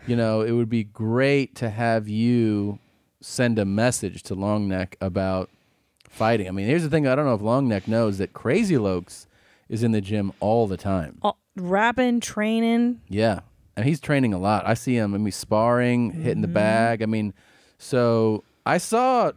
it would be great to have you send a message to Long Neck about fighting. I mean, here's the thing. I don't know if Long Neck knows that Crazy Lokes is in the gym all the time. Rapping, training. Yeah. And he's training a lot. I see him, sparring, hitting the bag. I mean, so I saw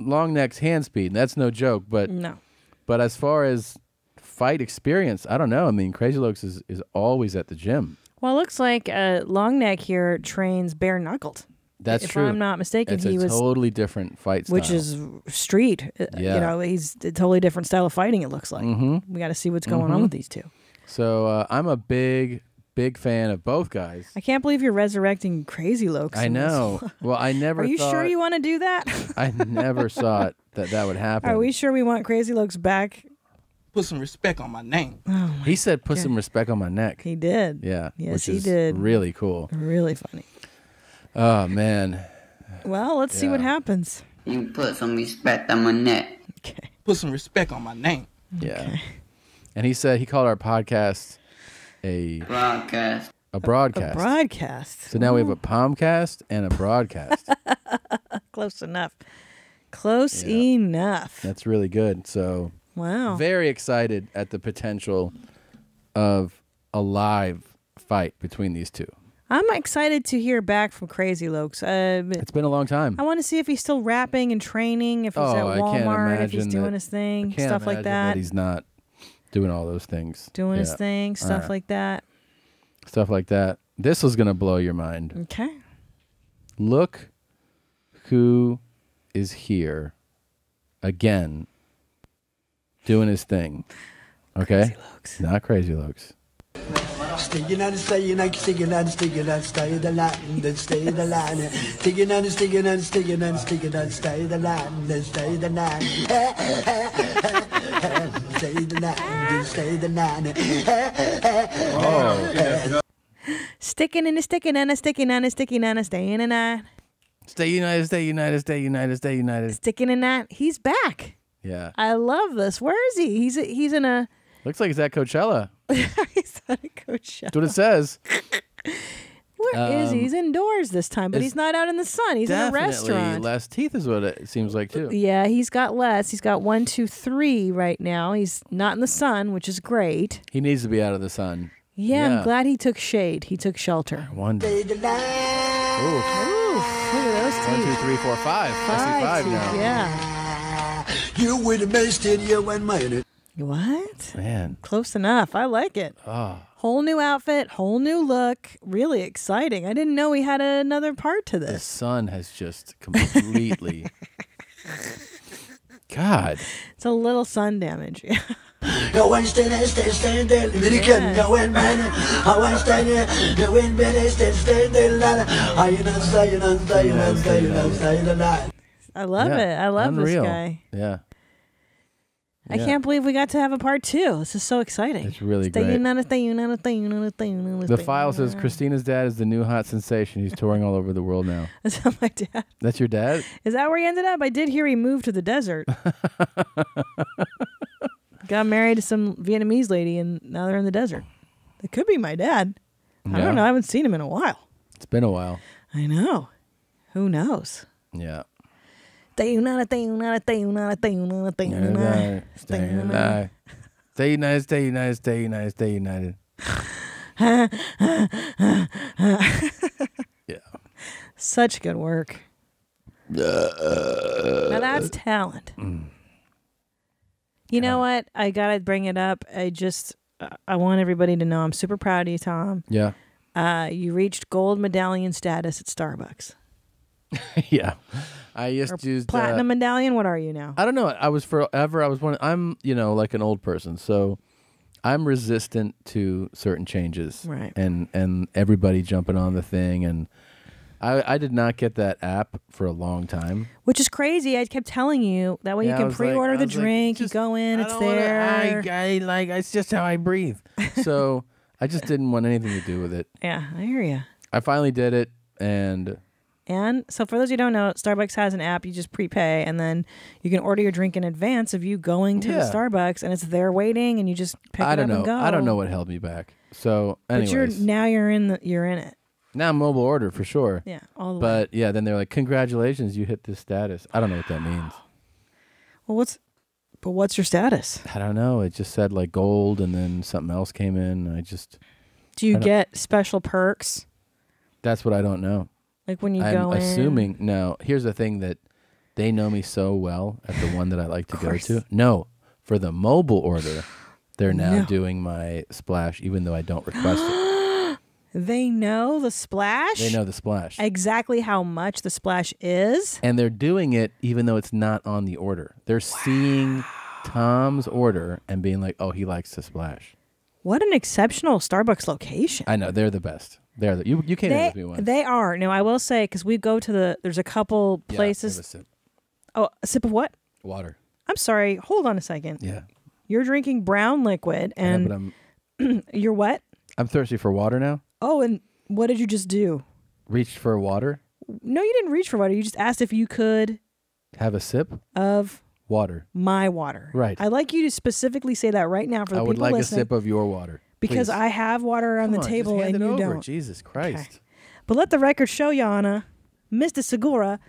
Long Neck's hand speed, and that's no joke. But no. But as far as fight experience, I don't know. I mean, Crazy Lokes is always at the gym. Well, it looks like Long Neck here trains bare knuckled. That's true. If I'm not mistaken, it's a totally different fight style. Which is street. Yeah. He's a totally different style of fighting, it looks like. Mm-hmm. We got to see what's going on with these two. So I'm a big fan of both guys. I can't believe you're resurrecting Crazy Lokes. I know. Well, I never Are you sure you want to do that? I never thought that would happen. Are we sure we want Crazy Lokes back? Put some respect on my name. Oh he said, put some respect on my neck. He did. Yeah. Yes, which he is did. Really cool. Really funny. Oh, man. Well, let's see what happens. You put some respect on my neck. Okay. Put some respect on my name. Yeah. Okay. And he said he called our podcast a broadcast. A broadcast. A broadcast. So now we have a Palmcast and a broadcast. Close enough. Close enough. That's really good. So wow. Very excited at the potential of a live fight between these two. I'm excited to hear back from Crazy Lokes. It's been a long time. I want to see if he's still rapping and training, if he's at Walmart, if he's doing his thing, stuff like that. He's not doing all those things. Doing his thing, stuff like that. Stuff like that. This was going to blow your mind. Okay. Look who is here again doing his thing. Okay? Crazy Lokes. Not Crazy Lokes. Sticking and sticking and sticking and sticking and stay the line, then stay the line. Sticking and sticking and sticking and sticking and stay the line, then stay the line. Stay the line, then stay the line. Oh. Sticking and a sticking and a sticking and a sticking and a staying in a Stay United, stay United, stay United, stay United. Sticking in that. He's back. Yeah. I love this. Where is he? He's in a. Looks like he's at Coachella. He's at a Coachella. That's what it says. Where is he? He's indoors this time, but he's not out in the sun. He's in a restaurant. Definitely less teeth is what it seems like, too. Yeah, he's got less. He's got 1, 2, 3 right now. He's not in the sun, which is great. He needs to be out of the sun. Yeah, I'm glad he took shade. He took shelter. Stay the line. Ooh. Look at those teeth. 1, 2, 3, 4, 5. I see 5 now. Yeah. You with the best in you and mine. What? Man. Close enough. I like it. Oh. Whole new outfit, whole new look. Really exciting. I didn't know we had another part to The this. sun has just completely... God. It's a little sun damage. No one stay there, American, no one man. I want to stay there, no one better stay there. I I love it. I love Unreal. this guy. Yeah. I can't believe we got to have a part 2. This is so exciting. It's really Stay great. united, stay united, stay united, stay united. The file says Christina's dad is the new hot sensation. He's touring all over the world now. Is that my dad? That's your dad? Is that where he ended up? I did hear he moved to the desert. Got married to some Vietnamese lady, and now they're in the desert. It could be my dad. I don't know. I haven't seen him in a while. It's been a while. I know. Who knows? Yeah. Stay united, stay united, stay united, stay united, stay united. Stay united. Stay united, stay united, stay united, stay united. Yeah. Such good work. Now that's talent. You know what? I gotta bring it up. I want everybody to know I'm super proud of you, Tom. Yeah. You reached gold medallion status at Starbucks. Yeah. I used to use platinum medallion. What are you now? I don't know. I was one. I'm, like an old person, so I'm resistant to certain changes. Right. And everybody jumping on the thing, and I did not get that app for a long time. Which is crazy. I kept telling you that way you can pre-order the drink. You go in, it's there. It's just how I breathe. So I just didn't want anything to do with it. Yeah, I hear you. I finally did it, and so for those who don't know, Starbucks has an app. You just prepay, and then you can order your drink in advance of you going to the Starbucks, and it's there waiting, and you just pick it up and go. I don't know what held me back. So anyways. But you're in it. Now mobile order for sure. Yeah, all the way. But yeah, then they're like, congratulations, you hit this status. I don't know what that means. Well, what's your status? I don't know. It just said like gold, and then something else came in. Do you get special perks? That's what I don't know. Like when you I'm assuming. No, here's the thing that they know me so well at the one that I like to go to. No, for the mobile order, they're now doing my splash, even though I don't request it. They know the splash? They know the splash. Exactly how much the splash is? And they're doing it even though it's not on the order. They're seeing Tom's order and being like, oh, he likes to splash. What an exceptional Starbucks location. I know. They're the best. You came in with me once. They are. No, I will say, because we go to there's a couple places. Have a sip. Oh, a sip of what? Water. I'm sorry. Hold on a second. Yeah. You're drinking brown liquid, and you're what? I'm thirsty for water now. Oh, and what did you just do? Reached for water? No, you didn't reach for water. You just asked if you could have a sip of water. My water. Right. I'd like you to specifically say that right now for the people listening. I would like a sip of your water. Because I have water on the table and you don't. Jesus Christ. Okay. But let the record show, Yana, Mr. Segura,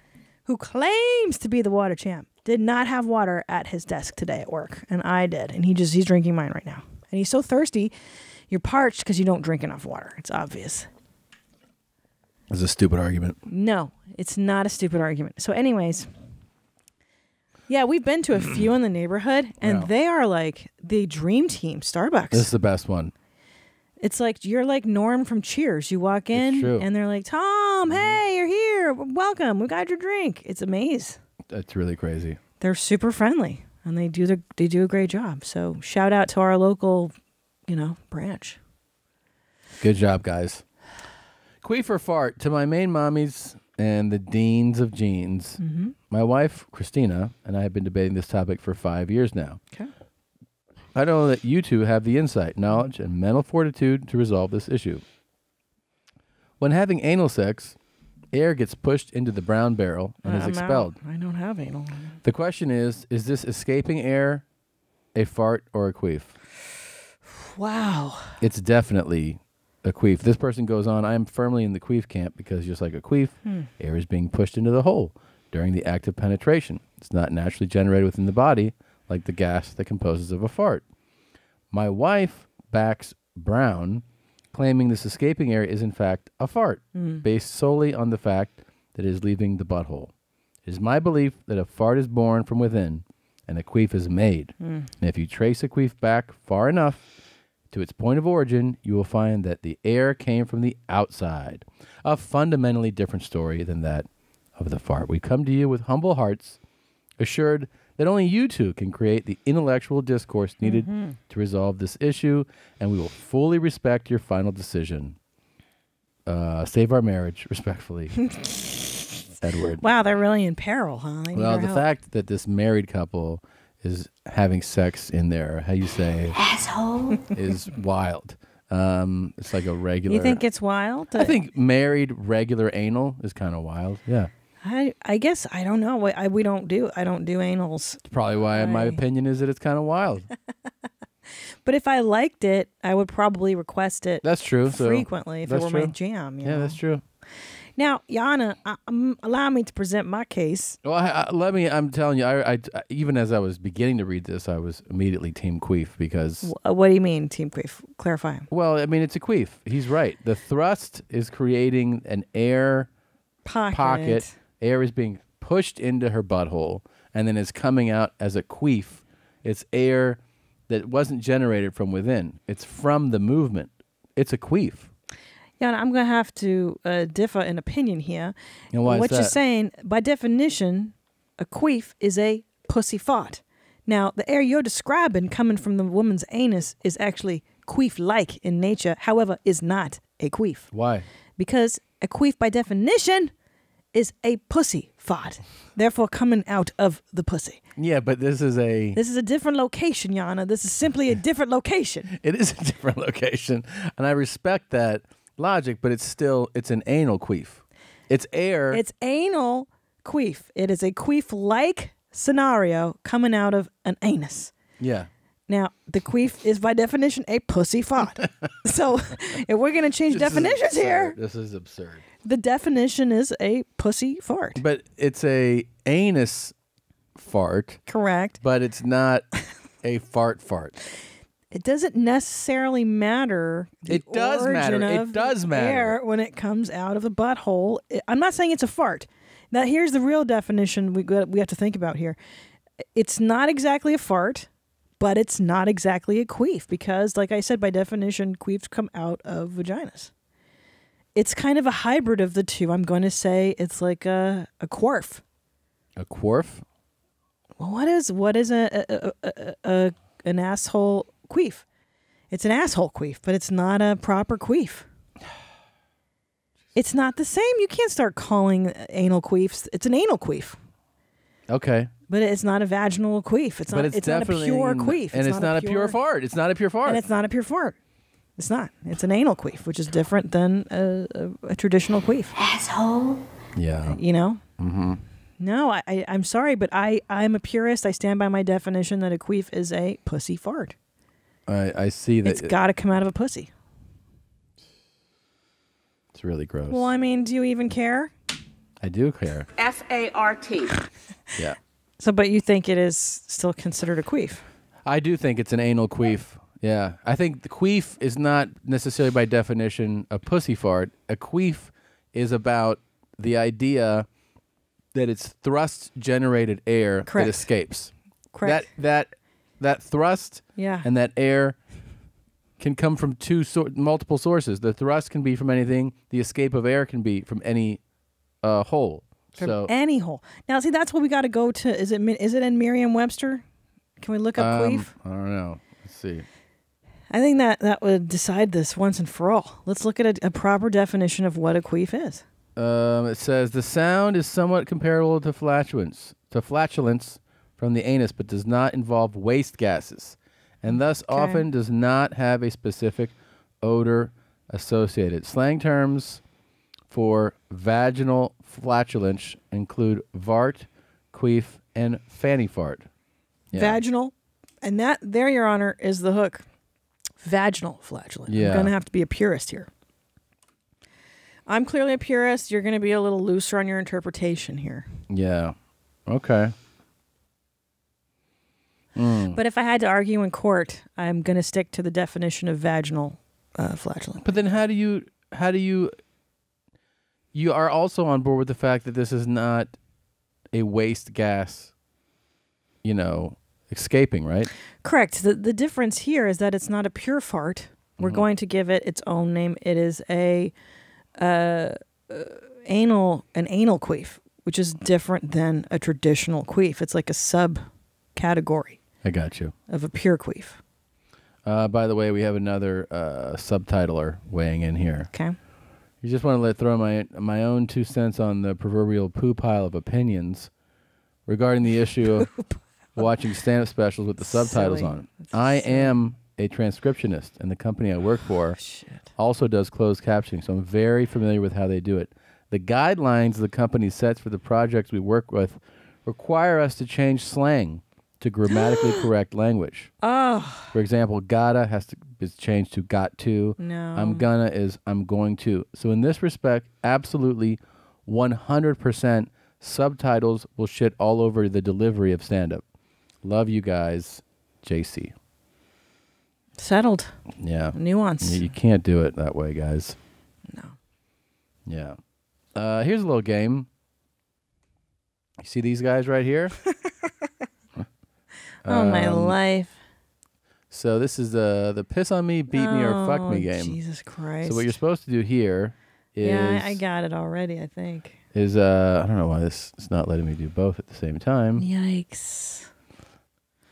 who claims to be the water champ, did not have water at his desk today at work. And I did. And he's drinking mine right now. And he's so thirsty, you're parched because you don't drink enough water. It's obvious. It's a stupid argument. No, it's not a stupid argument. So anyways, yeah, we've been to a few in the neighborhood, and they are like the dream team, Starbucks. This is the best one. It's like you're like Norm from Cheers. You walk in, and they're like, Tom, hey, you're here. Welcome. We got your drink. It's a maze. That's really crazy. They're super friendly, and they do a great job. So shout out to our local, branch. Good job, guys. Queef or fart to my main mommies and the deans of jeans. Mm-hmm. My wife, Christina, and I have been debating this topic for 5 years now. Okay. I know that you two have the insight, knowledge, and mental fortitude to resolve this issue. When having anal sex, air gets pushed into the brown barrel and is expelled. I don't have anal. The question is this escaping air a fart or a queef? Wow. It's definitely a queef. This person goes on, I am firmly in the queef camp because just like a queef, air is being pushed into the hole during the act of penetration. It's not naturally generated within the body like the gas that composes of a fart. My wife backs Brown, claiming this escaping air is in fact a fart, based solely on the fact that it is leaving the butthole. It is my belief that a fart is born from within and a queef is made. And if you trace a queef back far enough to its point of origin, you will find that the air came from the outside. A fundamentally different story than that of the fart. We come to you with humble hearts, assured that only you two can create the intellectual discourse needed to resolve this issue, and we will fully respect your final decision. Save our marriage, respectfully. Edward. Wow, they're really in peril, huh? Well, the fact that this married couple is having sex in there, how you say, asshole, is wild. It's like a regular. You think it's wild? I think married regular anal is kind of wild. Yeah. I guess I don't know. I don't do anals. That's probably why my opinion is that it's kind of wild. But if I liked it, I would probably request it. That's true. Frequently, if it were my jam. You know? That's true. Now, Yana, allow me to present my case. Well, I'm telling you, I even as I was beginning to read this, I was immediately team queef because. What do you mean, team queef? Clarify. Well, I mean, it's a queef. He's right. The thrust is creating an air pocket. Air is being pushed into her butthole and then is coming out as a queef. It's air that wasn't generated from within. It's from the movement. It's a queef. Yeah, I'm going to have to differ in opinion here. And why is what you're that? saying, by definition, a queef is a pussy fart. Now, the air you're describing coming from the woman's anus is actually queef-like in nature, however, is not a queef. Why? Because a queef, by definition, is a pussy fart, therefore coming out of the pussy. Yeah, but this is a different location, Yana. This is simply a different location. It is a different location, and I respect that logic, but it's an anal queef. It's air. It's anal queef. It is a queef-like scenario coming out of an anus. Yeah. Now, the queef is by definition a pussy fart. So, if we're going to change definitions here, this is absurd. The definition is a pussy fart. But it's a anus fart. Correct. But it's not a fart. It doesn't necessarily matter. It does matter. It does matter. Air when it comes out of the butthole. I'm not saying it's a fart. Now, here's the real definition we have to think about here. It's not exactly a fart, but it's not exactly a queef because, like I said, by definition, queefs come out of vaginas. It's kind of a hybrid of the two. I'm going to say it's like a quarf. A quarf? Well, what is an asshole queef? It's an asshole queef, but it's not a proper queef. It's not the same. You can't start calling anal queefs. It's an anal queef. Okay. But it's not a vaginal queef. It's not a pure queef. And it's not a pure fart. It's not a pure fart. And it's not a pure fart. It's not. It's an anal queef, which is different than a traditional queef. Asshole. Yeah. You know? Mm-hmm. No, I'm sorry, but I'm a purist. I stand by my definition that a queef is a pussy fart. I see that. It's got to come out of a pussy. It's really gross. Well, I mean, do you even care? I do care. F-A-R-T. Yeah. So, but you think it is still considered a queef? I do think it's an anal queef. Yeah. I think the queef is not necessarily by definition a pussy fart. A queef is about the idea that it's thrust-generated air that escapes. Correct. That thrust and that air can come from multiple sources. The thrust can be from anything. The escape of air can be from any hole. From any hole. Now, see, that's what we got to go to. Is it in Merriam-Webster? Can we look up queef? I don't know. Let's see. I think that would decide this once and for all. Let's look at a proper definition of what a queef is. It says the sound is somewhat comparable to flatulence from the anus, but does not involve waste gases, and thus often does not have a specific odor associated. Slang terms for vaginal flatulence include vart, queef, and fanny fart. Yeah. Vaginal, and that there, Your Honor, is the hook. Vaginal flatulence. Yeah. I'm going to have to be a purist here. I'm clearly a purist. You're going to be a little looser on your interpretation here. Yeah. Okay. But if I had to argue in court, I'm going to stick to the definition of vaginal flatulence. But then how do you are also on board with the fact that this is not a waste gas, escaping, right? Correct. The difference here is that it's not a pure fart. We're going to give it its own name. It is an anal queef, which is different than a traditional queef. It's like a subcategory. I got you. Of a pure queef. By the way, we have another subtitler weighing in here. Okay. You just want to throw my own 2 cents on the proverbial poo pile of opinions regarding the issue watching stand-up specials with the subtitles on. I am a transcriptionist, and the company I work for also does closed captioning, so I'm very familiar with how they do it. The guidelines the company sets for the projects we work with require us to change slang to grammatically correct language. Oh. For example, gotta is changed to got to. No. I'm gonna is I'm going to. So in this respect, absolutely 100% subtitles will shit all over the delivery of stand-up. Love you guys, JC. Settled. Yeah. Nuance. You can't do it that way, guys. No. Yeah. Here's a little game. You see these guys right here? Oh, my life. So this is the piss on me, beat me, or fuck me game. Jesus Christ. So what you're supposed to do here is... Yeah, I got it already, I think. Is, I don't know why this is not letting me do both at the same time. Yikes.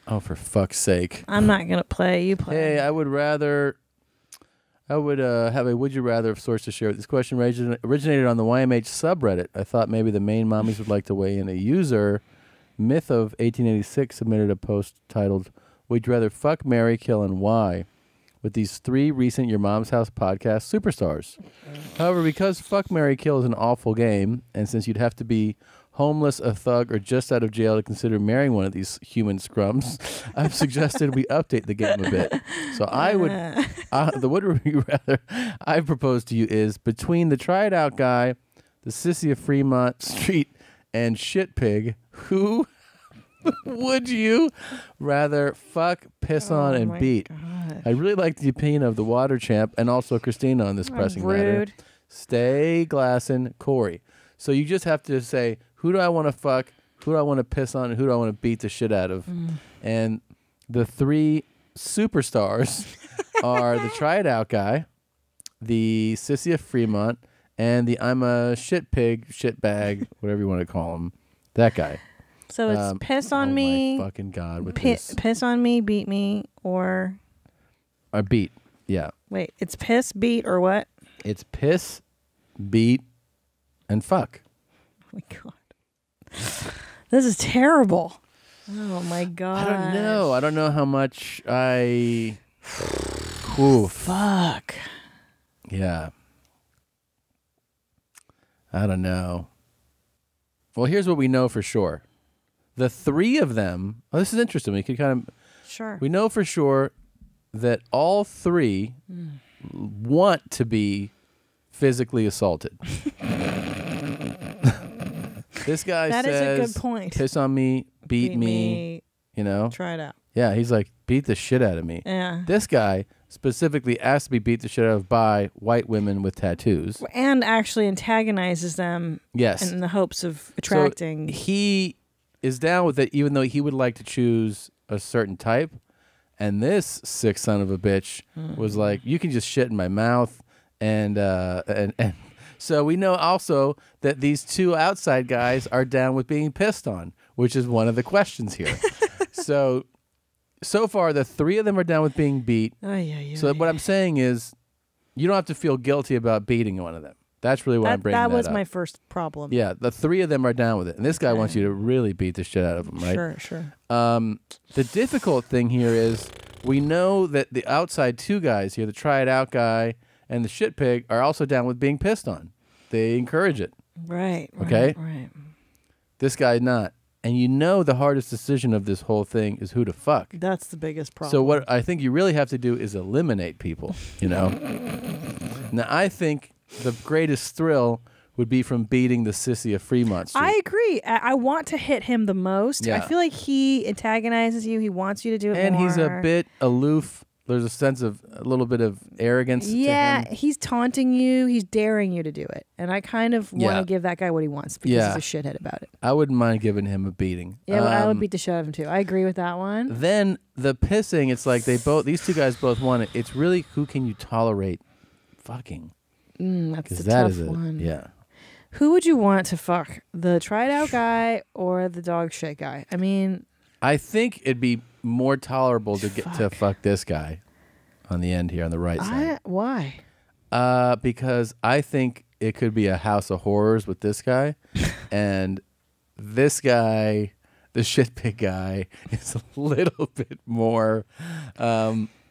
Oh, for fuck's sake. I'm not going to play. You play. Hey, I would have a would you rather of sorts to share. This question originated on the YMH subreddit. I thought maybe the Main Mommies would like to weigh in. A user, Myth of 1886, submitted a post titled, Would you rather fuck, marry, kill, and why? With these 3 recent Your Mom's House podcast superstars. However, because fuck, marry, kill is an awful game, and since you'd have to be homeless, a thug, or just out of jail to consider marrying one of these human scrums, I've suggested we update the game a bit. So I would, the would you rather I propose to you is between the try it out guy, the sissy of Fremont Street, and shit pig, who would you rather fuck, piss on, and beat? I really like the opinion of the water champ and also Christina on this pressing matter. Stay glassing Corey. So you just have to say, who do I want to fuck, who do I want to piss on, and who do I want to beat the shit out of? And the 3 superstars are the try it out guy, the sissy of Fremont, and the I'm a shit pig, shit bag, whatever you want to call him, that guy. So it's piss on me. My fucking God. With this. Piss on me, beat me, or... beat, yeah. Wait, it's piss, beat, or what? It's piss, beat, and fuck. Oh, my God. This is terrible. Oh, my God. I don't know how much I... Ooh. Fuck. Yeah. I don't know. Well, here's what we know for sure. The 3 of them... Oh, this is interesting. We could kind of... Sure. We know for sure that all 3 want to be physically assaulted. This guy that says... That is a good point. Piss on me, beat me, you know? Try it out. Yeah, he's like, beat the shit out of me. Yeah. This guy specifically asked to be beat the shit out of by white women with tattoos. And actually antagonizes them. Yes. In the hopes of attracting. So he is down with it, even though he would like to choose a certain type. And this sick son of a bitch was like, you can just shit in my mouth. And so we know also that these 2 outside guys are down with being pissed on, which is one of the questions here. So far, the 3 of them are down with being beat. So what I'm saying is, you don't have to feel guilty about beating one of them. That's really why I'm bringing that up. That was my first problem. Yeah, the 3 of them are down with it. And this guy wants you to really beat the shit out of him, right? Sure. The difficult thing here is, we know that the outside 2 guys here, the try it out guy and the shit pig, are also down with being pissed on. They encourage it. Right. Okay? Right. This guy's not. And you know the hardest decision of this whole thing is who to fuck. That's the biggest problem. So what I think you really have to do is eliminate people, you know? Now, I think the greatest thrill would be from beating the sissy of Fremont Street. I agree. I want to hit him the most. Yeah. I feel like he antagonizes you. He wants you to do it and more. He's a bit aloof. There's a little bit of arrogance to him. He's taunting you. He's daring you to do it. And I kind of want to give that guy what he wants because he's a shithead about it. I wouldn't mind giving him a beating. Yeah, I would beat the shit out of him too. I agree with that one. Then the pissing, it's like these 2 guys both want it. It's really who can you tolerate fucking. That's the tough one. Yeah. Who would you want to fuck? The try it out guy or the dog shit guy? I mean... I think it'd be more tolerable to get to fuck this guy on the end here on the right side. Why? Because I think it could be a house of horrors with this guy. And this guy the shit pig guy is a little bit more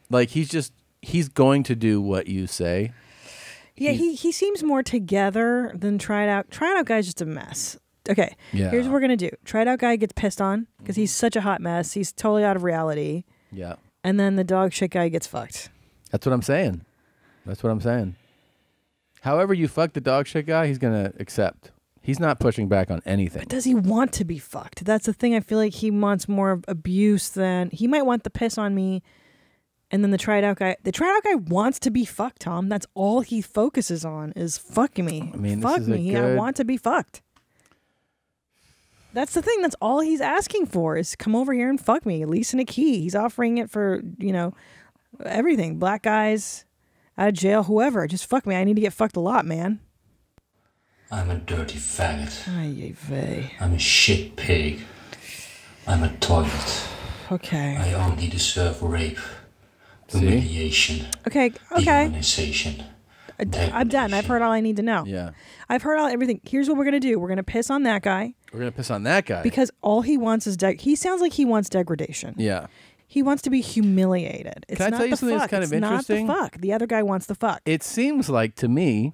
like he's going to do what you say. Yeah, he seems more together than Tried Out. Tried Out guy's just a mess. Okay, here's what we're going to do. Tried Out guy gets pissed on because he's such a hot mess. He's totally out of reality. Yeah. And then the dog shit guy gets fucked. That's what I'm saying. That's what I'm saying. However you fuck the dog shit guy, he's going to accept. He's not pushing back on anything. But does he want to be fucked? That's the thing. I feel like he wants more of abuse than... He might want the piss on me. And then the Tried Out guy... The Tried Out guy wants to be fucked, Tom. That's all he focuses on is fucking me. I mean, fuck this is me. I want to be fucked. That's the thing. That's all he's asking for is come over here and fuck me. Lease and a key. He's offering it for, everything. Black guys, out of jail, whoever. Just fuck me. I need to get fucked a lot, man. I'm a dirty faggot. Ay, vey. I'm a shit pig. I'm a toilet. Okay. I only deserve rape, humiliation, demonization. I'm done. I've heard all I need to know. Yeah. I've heard everything. Here's what we're going to do. We're going to piss on that guy. We're going to piss on that guy. Because all he wants is... he sounds like he wants degradation. Yeah. He wants to be humiliated. It's Can I tell you something that's kind of interesting? It's not the fuck. The other guy wants the fuck. It seems like to me,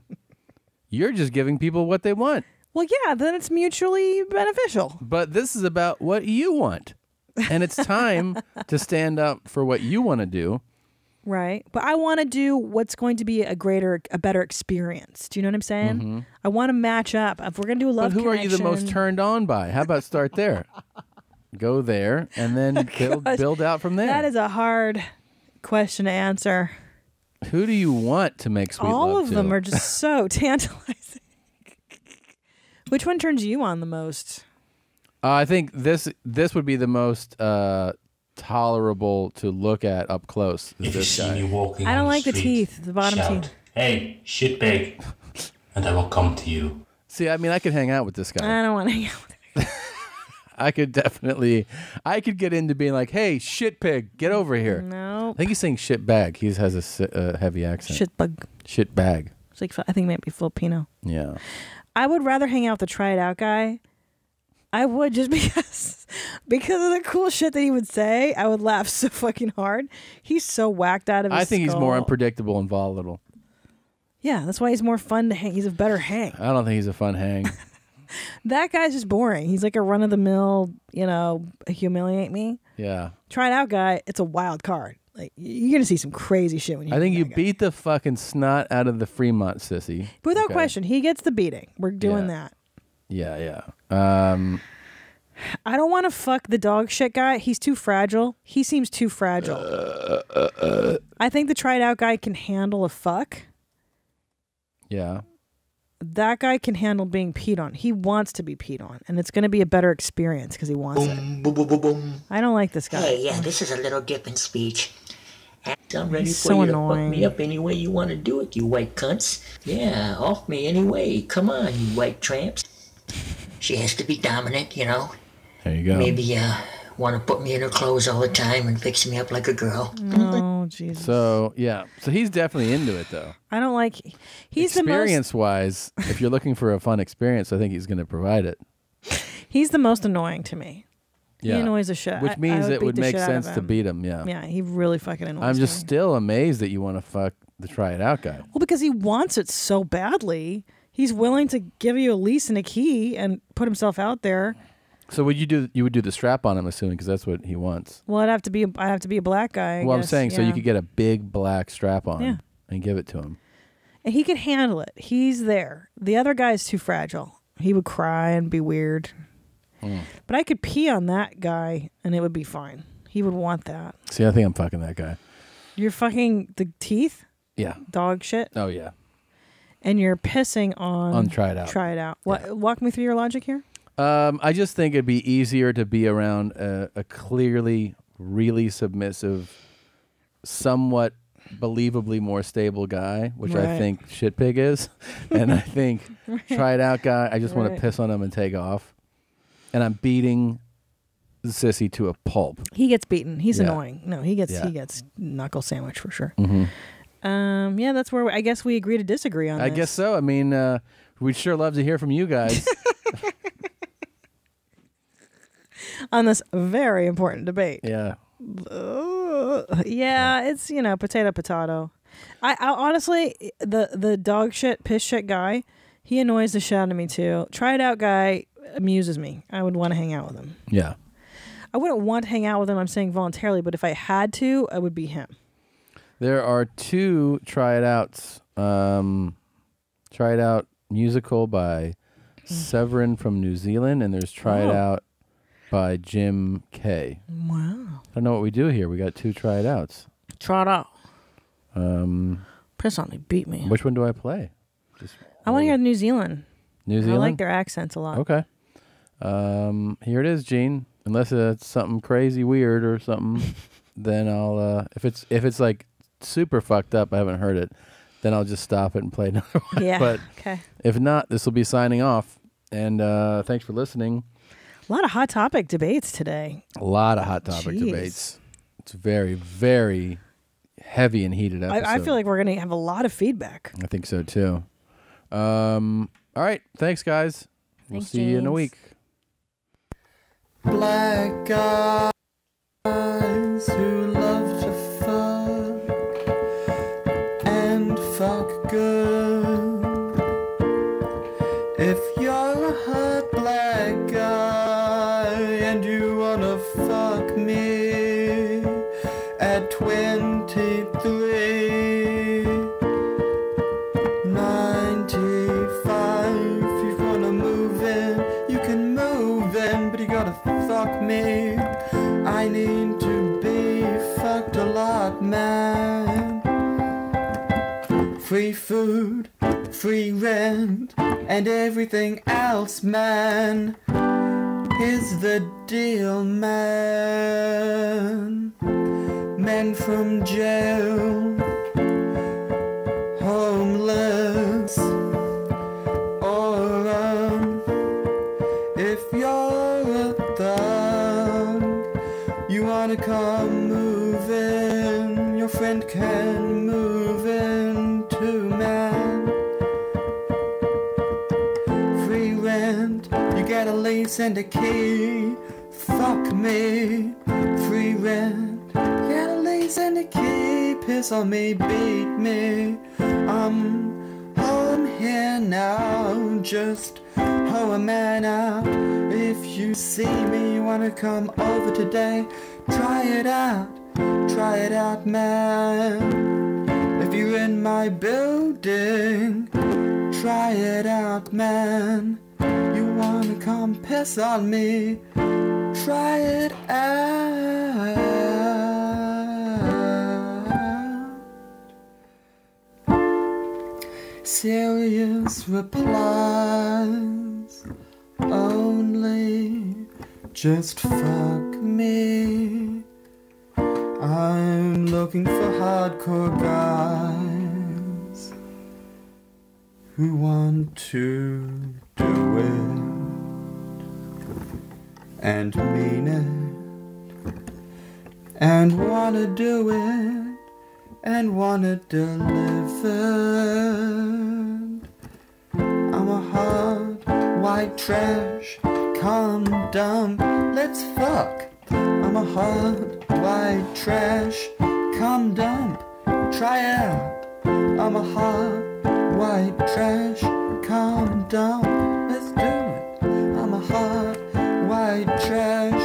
you're just giving people what they want. Well, yeah, then it's mutually beneficial. But this is about what you want. And it's time to stand up for what you want to do. Right. But I want to do what's going to be a better experience. Do you know what I'm saying? Mm-hmm. I want to match up. If we're going to do a love But who are you the most connection- turned on by? How about start there? Go there and then build out from there. That is a hard question to answer. Who do you want to make sweet All love of to? them are just so tantalizing. Which one turns you on the most? I think this would be the most tolerable to look at up close. If you see me walking I don't on like the street, teeth, the bottom shout, teeth. Hey, shit pig, and I will come to you. See, I mean, I could hang out with this guy. I don't want to hang out with him. I could get into being like, hey, shit pig, get over here. No. I think he's saying shit bag. He has a heavy accent. Shit bug. Shit bag. It's like, I think maybe Filipino. Yeah. I would rather hang out with the Try It Out guy. I would, just because of the cool shit that he would say. I would laugh so fucking hard. He's so whacked out of his I think he's more skull. unpredictable and volatile. Yeah, that's why he's more fun to hang. He's a better hang. I don't think he's a fun hang. That guy's just boring. He's like a run-of-the-mill, humiliate me. Yeah. Try It Out guy, it's a wild card. Like, you're going to see some crazy shit when you I think you beat the fucking snot out of the Fremont sissy. Without Okay. question, he gets the beating. We're doing that. Yeah. I don't want to fuck the dog shit guy. He's too fragile. He seems too fragile. I think the Try It Out guy can handle a fuck. Yeah. That guy can handle being peed on. He wants to be peed on, and it's going to be a better experience because he wants it. Boom, boom, boom, boom. I don't like this guy. Hey, yeah, this is a little different speech. I'm ready He's for so you annoying. to fuck me up any way you want to do it, you white cunts. Yeah, off me anyway. Come on, you white tramps. She has to be dominant, There you go. Maybe want to put me in her clothes all the time and fix me up like a girl. Oh, Jesus. So, yeah. So he's definitely into it, though. I don't like... He's the most... Experience-wise, if you're looking for a fun experience, I think he's going to provide it. He's the most annoying to me. Yeah. He annoys the shit. Which means I it would beat the make shit out of sense to him. beat him, yeah. Yeah, he really fucking annoys I'm just me. still amazed that you want to fuck the Try It Out guy. Well, because he wants it so badly. He's willing to give you a lease and a key and put himself out there. So you would do the strap on him, assuming, because that's what he wants. Well, I'd have to be a black guy. Well, I'm guess, saying, so yeah. you could get a big black strap on Yeah. and give it to him. And he could handle it. He's there. The other guy's too fragile. He would cry and be weird. But I could pee on that guy and it would be fine. He would want that. See, I think I'm fucking that guy. You're fucking the teeth? Yeah. Dog shit? Oh, yeah. And you're pissing on... Try It Out. Try It Out. What? Walk me through your logic here. I just think it'd be easier to be around a clearly, really submissive, somewhat believably more stable guy, which I Right. think Shit Pig is. And I think Try It Out guy, I just want Right. to piss on him and take off. And I'm beating the sissy to a pulp. He gets beaten. He's Yeah. annoying. No, he gets Yeah. knuckle sandwich for sure. Mm-hmm. Yeah, that's where I guess we agree to disagree on I this. guess so. I mean, we'd sure love to hear from you guys. on this very important debate. Yeah. Yeah, it's, potato. I honestly, the dog shit, piss shit guy, he annoys the shit out of me too. Try it out guy amuses me. I would want to hang out with him. Yeah. I wouldn't want to hang out with him, I'm saying voluntarily, but if I had to, I would be him. There are 2 Try It Outs. Try It Out musical by Severin from New Zealand, and there's Try It Out by Jim K. Wow. I don't know what we do here. We got 2 Try It Outs. Try it out. Piss on me, beat me. Which one do I play? I want to hear New Zealand. New Zealand? I like their accents a lot. Okay. Here it is, Gene. Unless it's something crazy weird or something, then I'll if it's like super fucked up, I haven't heard it, then I'll just stop it and play another one. Yeah. But okay. If not, this will be signing off. And thanks for listening. A lot of hot topic debates today. A lot of hot topic debates. It's very, very heavy and heated episode. I feel like we're going to have a lot of feedback. I think so too. All right. Thanks, guys. We'll see you in a week. Black guys who love to fuck and fuck good. If you're a hot black guy and you wanna fuck me at 23, 95, if you wanna move in, you can move in, but you gotta fuck me. I need to be fucked a lot, man. Free food, free rent, and everything else, man. Here's the deal, man. Men from jail, homeless, or if you're a thug, you wanna come move in, your friend can move in too, man. Free rent, you get a lease and a key, fuck me. Free rent, get a lease and a key, piss on me, beat me. I'm home here now, just hoe a man out. If you see me, you wanna come over today, try it out, man. If you're in my building, try it out, man. You wanna come piss on me, try it out. Serious replies only, just fuck me. I'm looking for hardcore guys who want to do it and mean it and wanna do it and wanna deliver. I'm a hard white trash, come dump, let's fuck. I'm a hard white trash, come dump, try out. I'm a hard white trash, come dump, let's do it. I'm a hard white trash,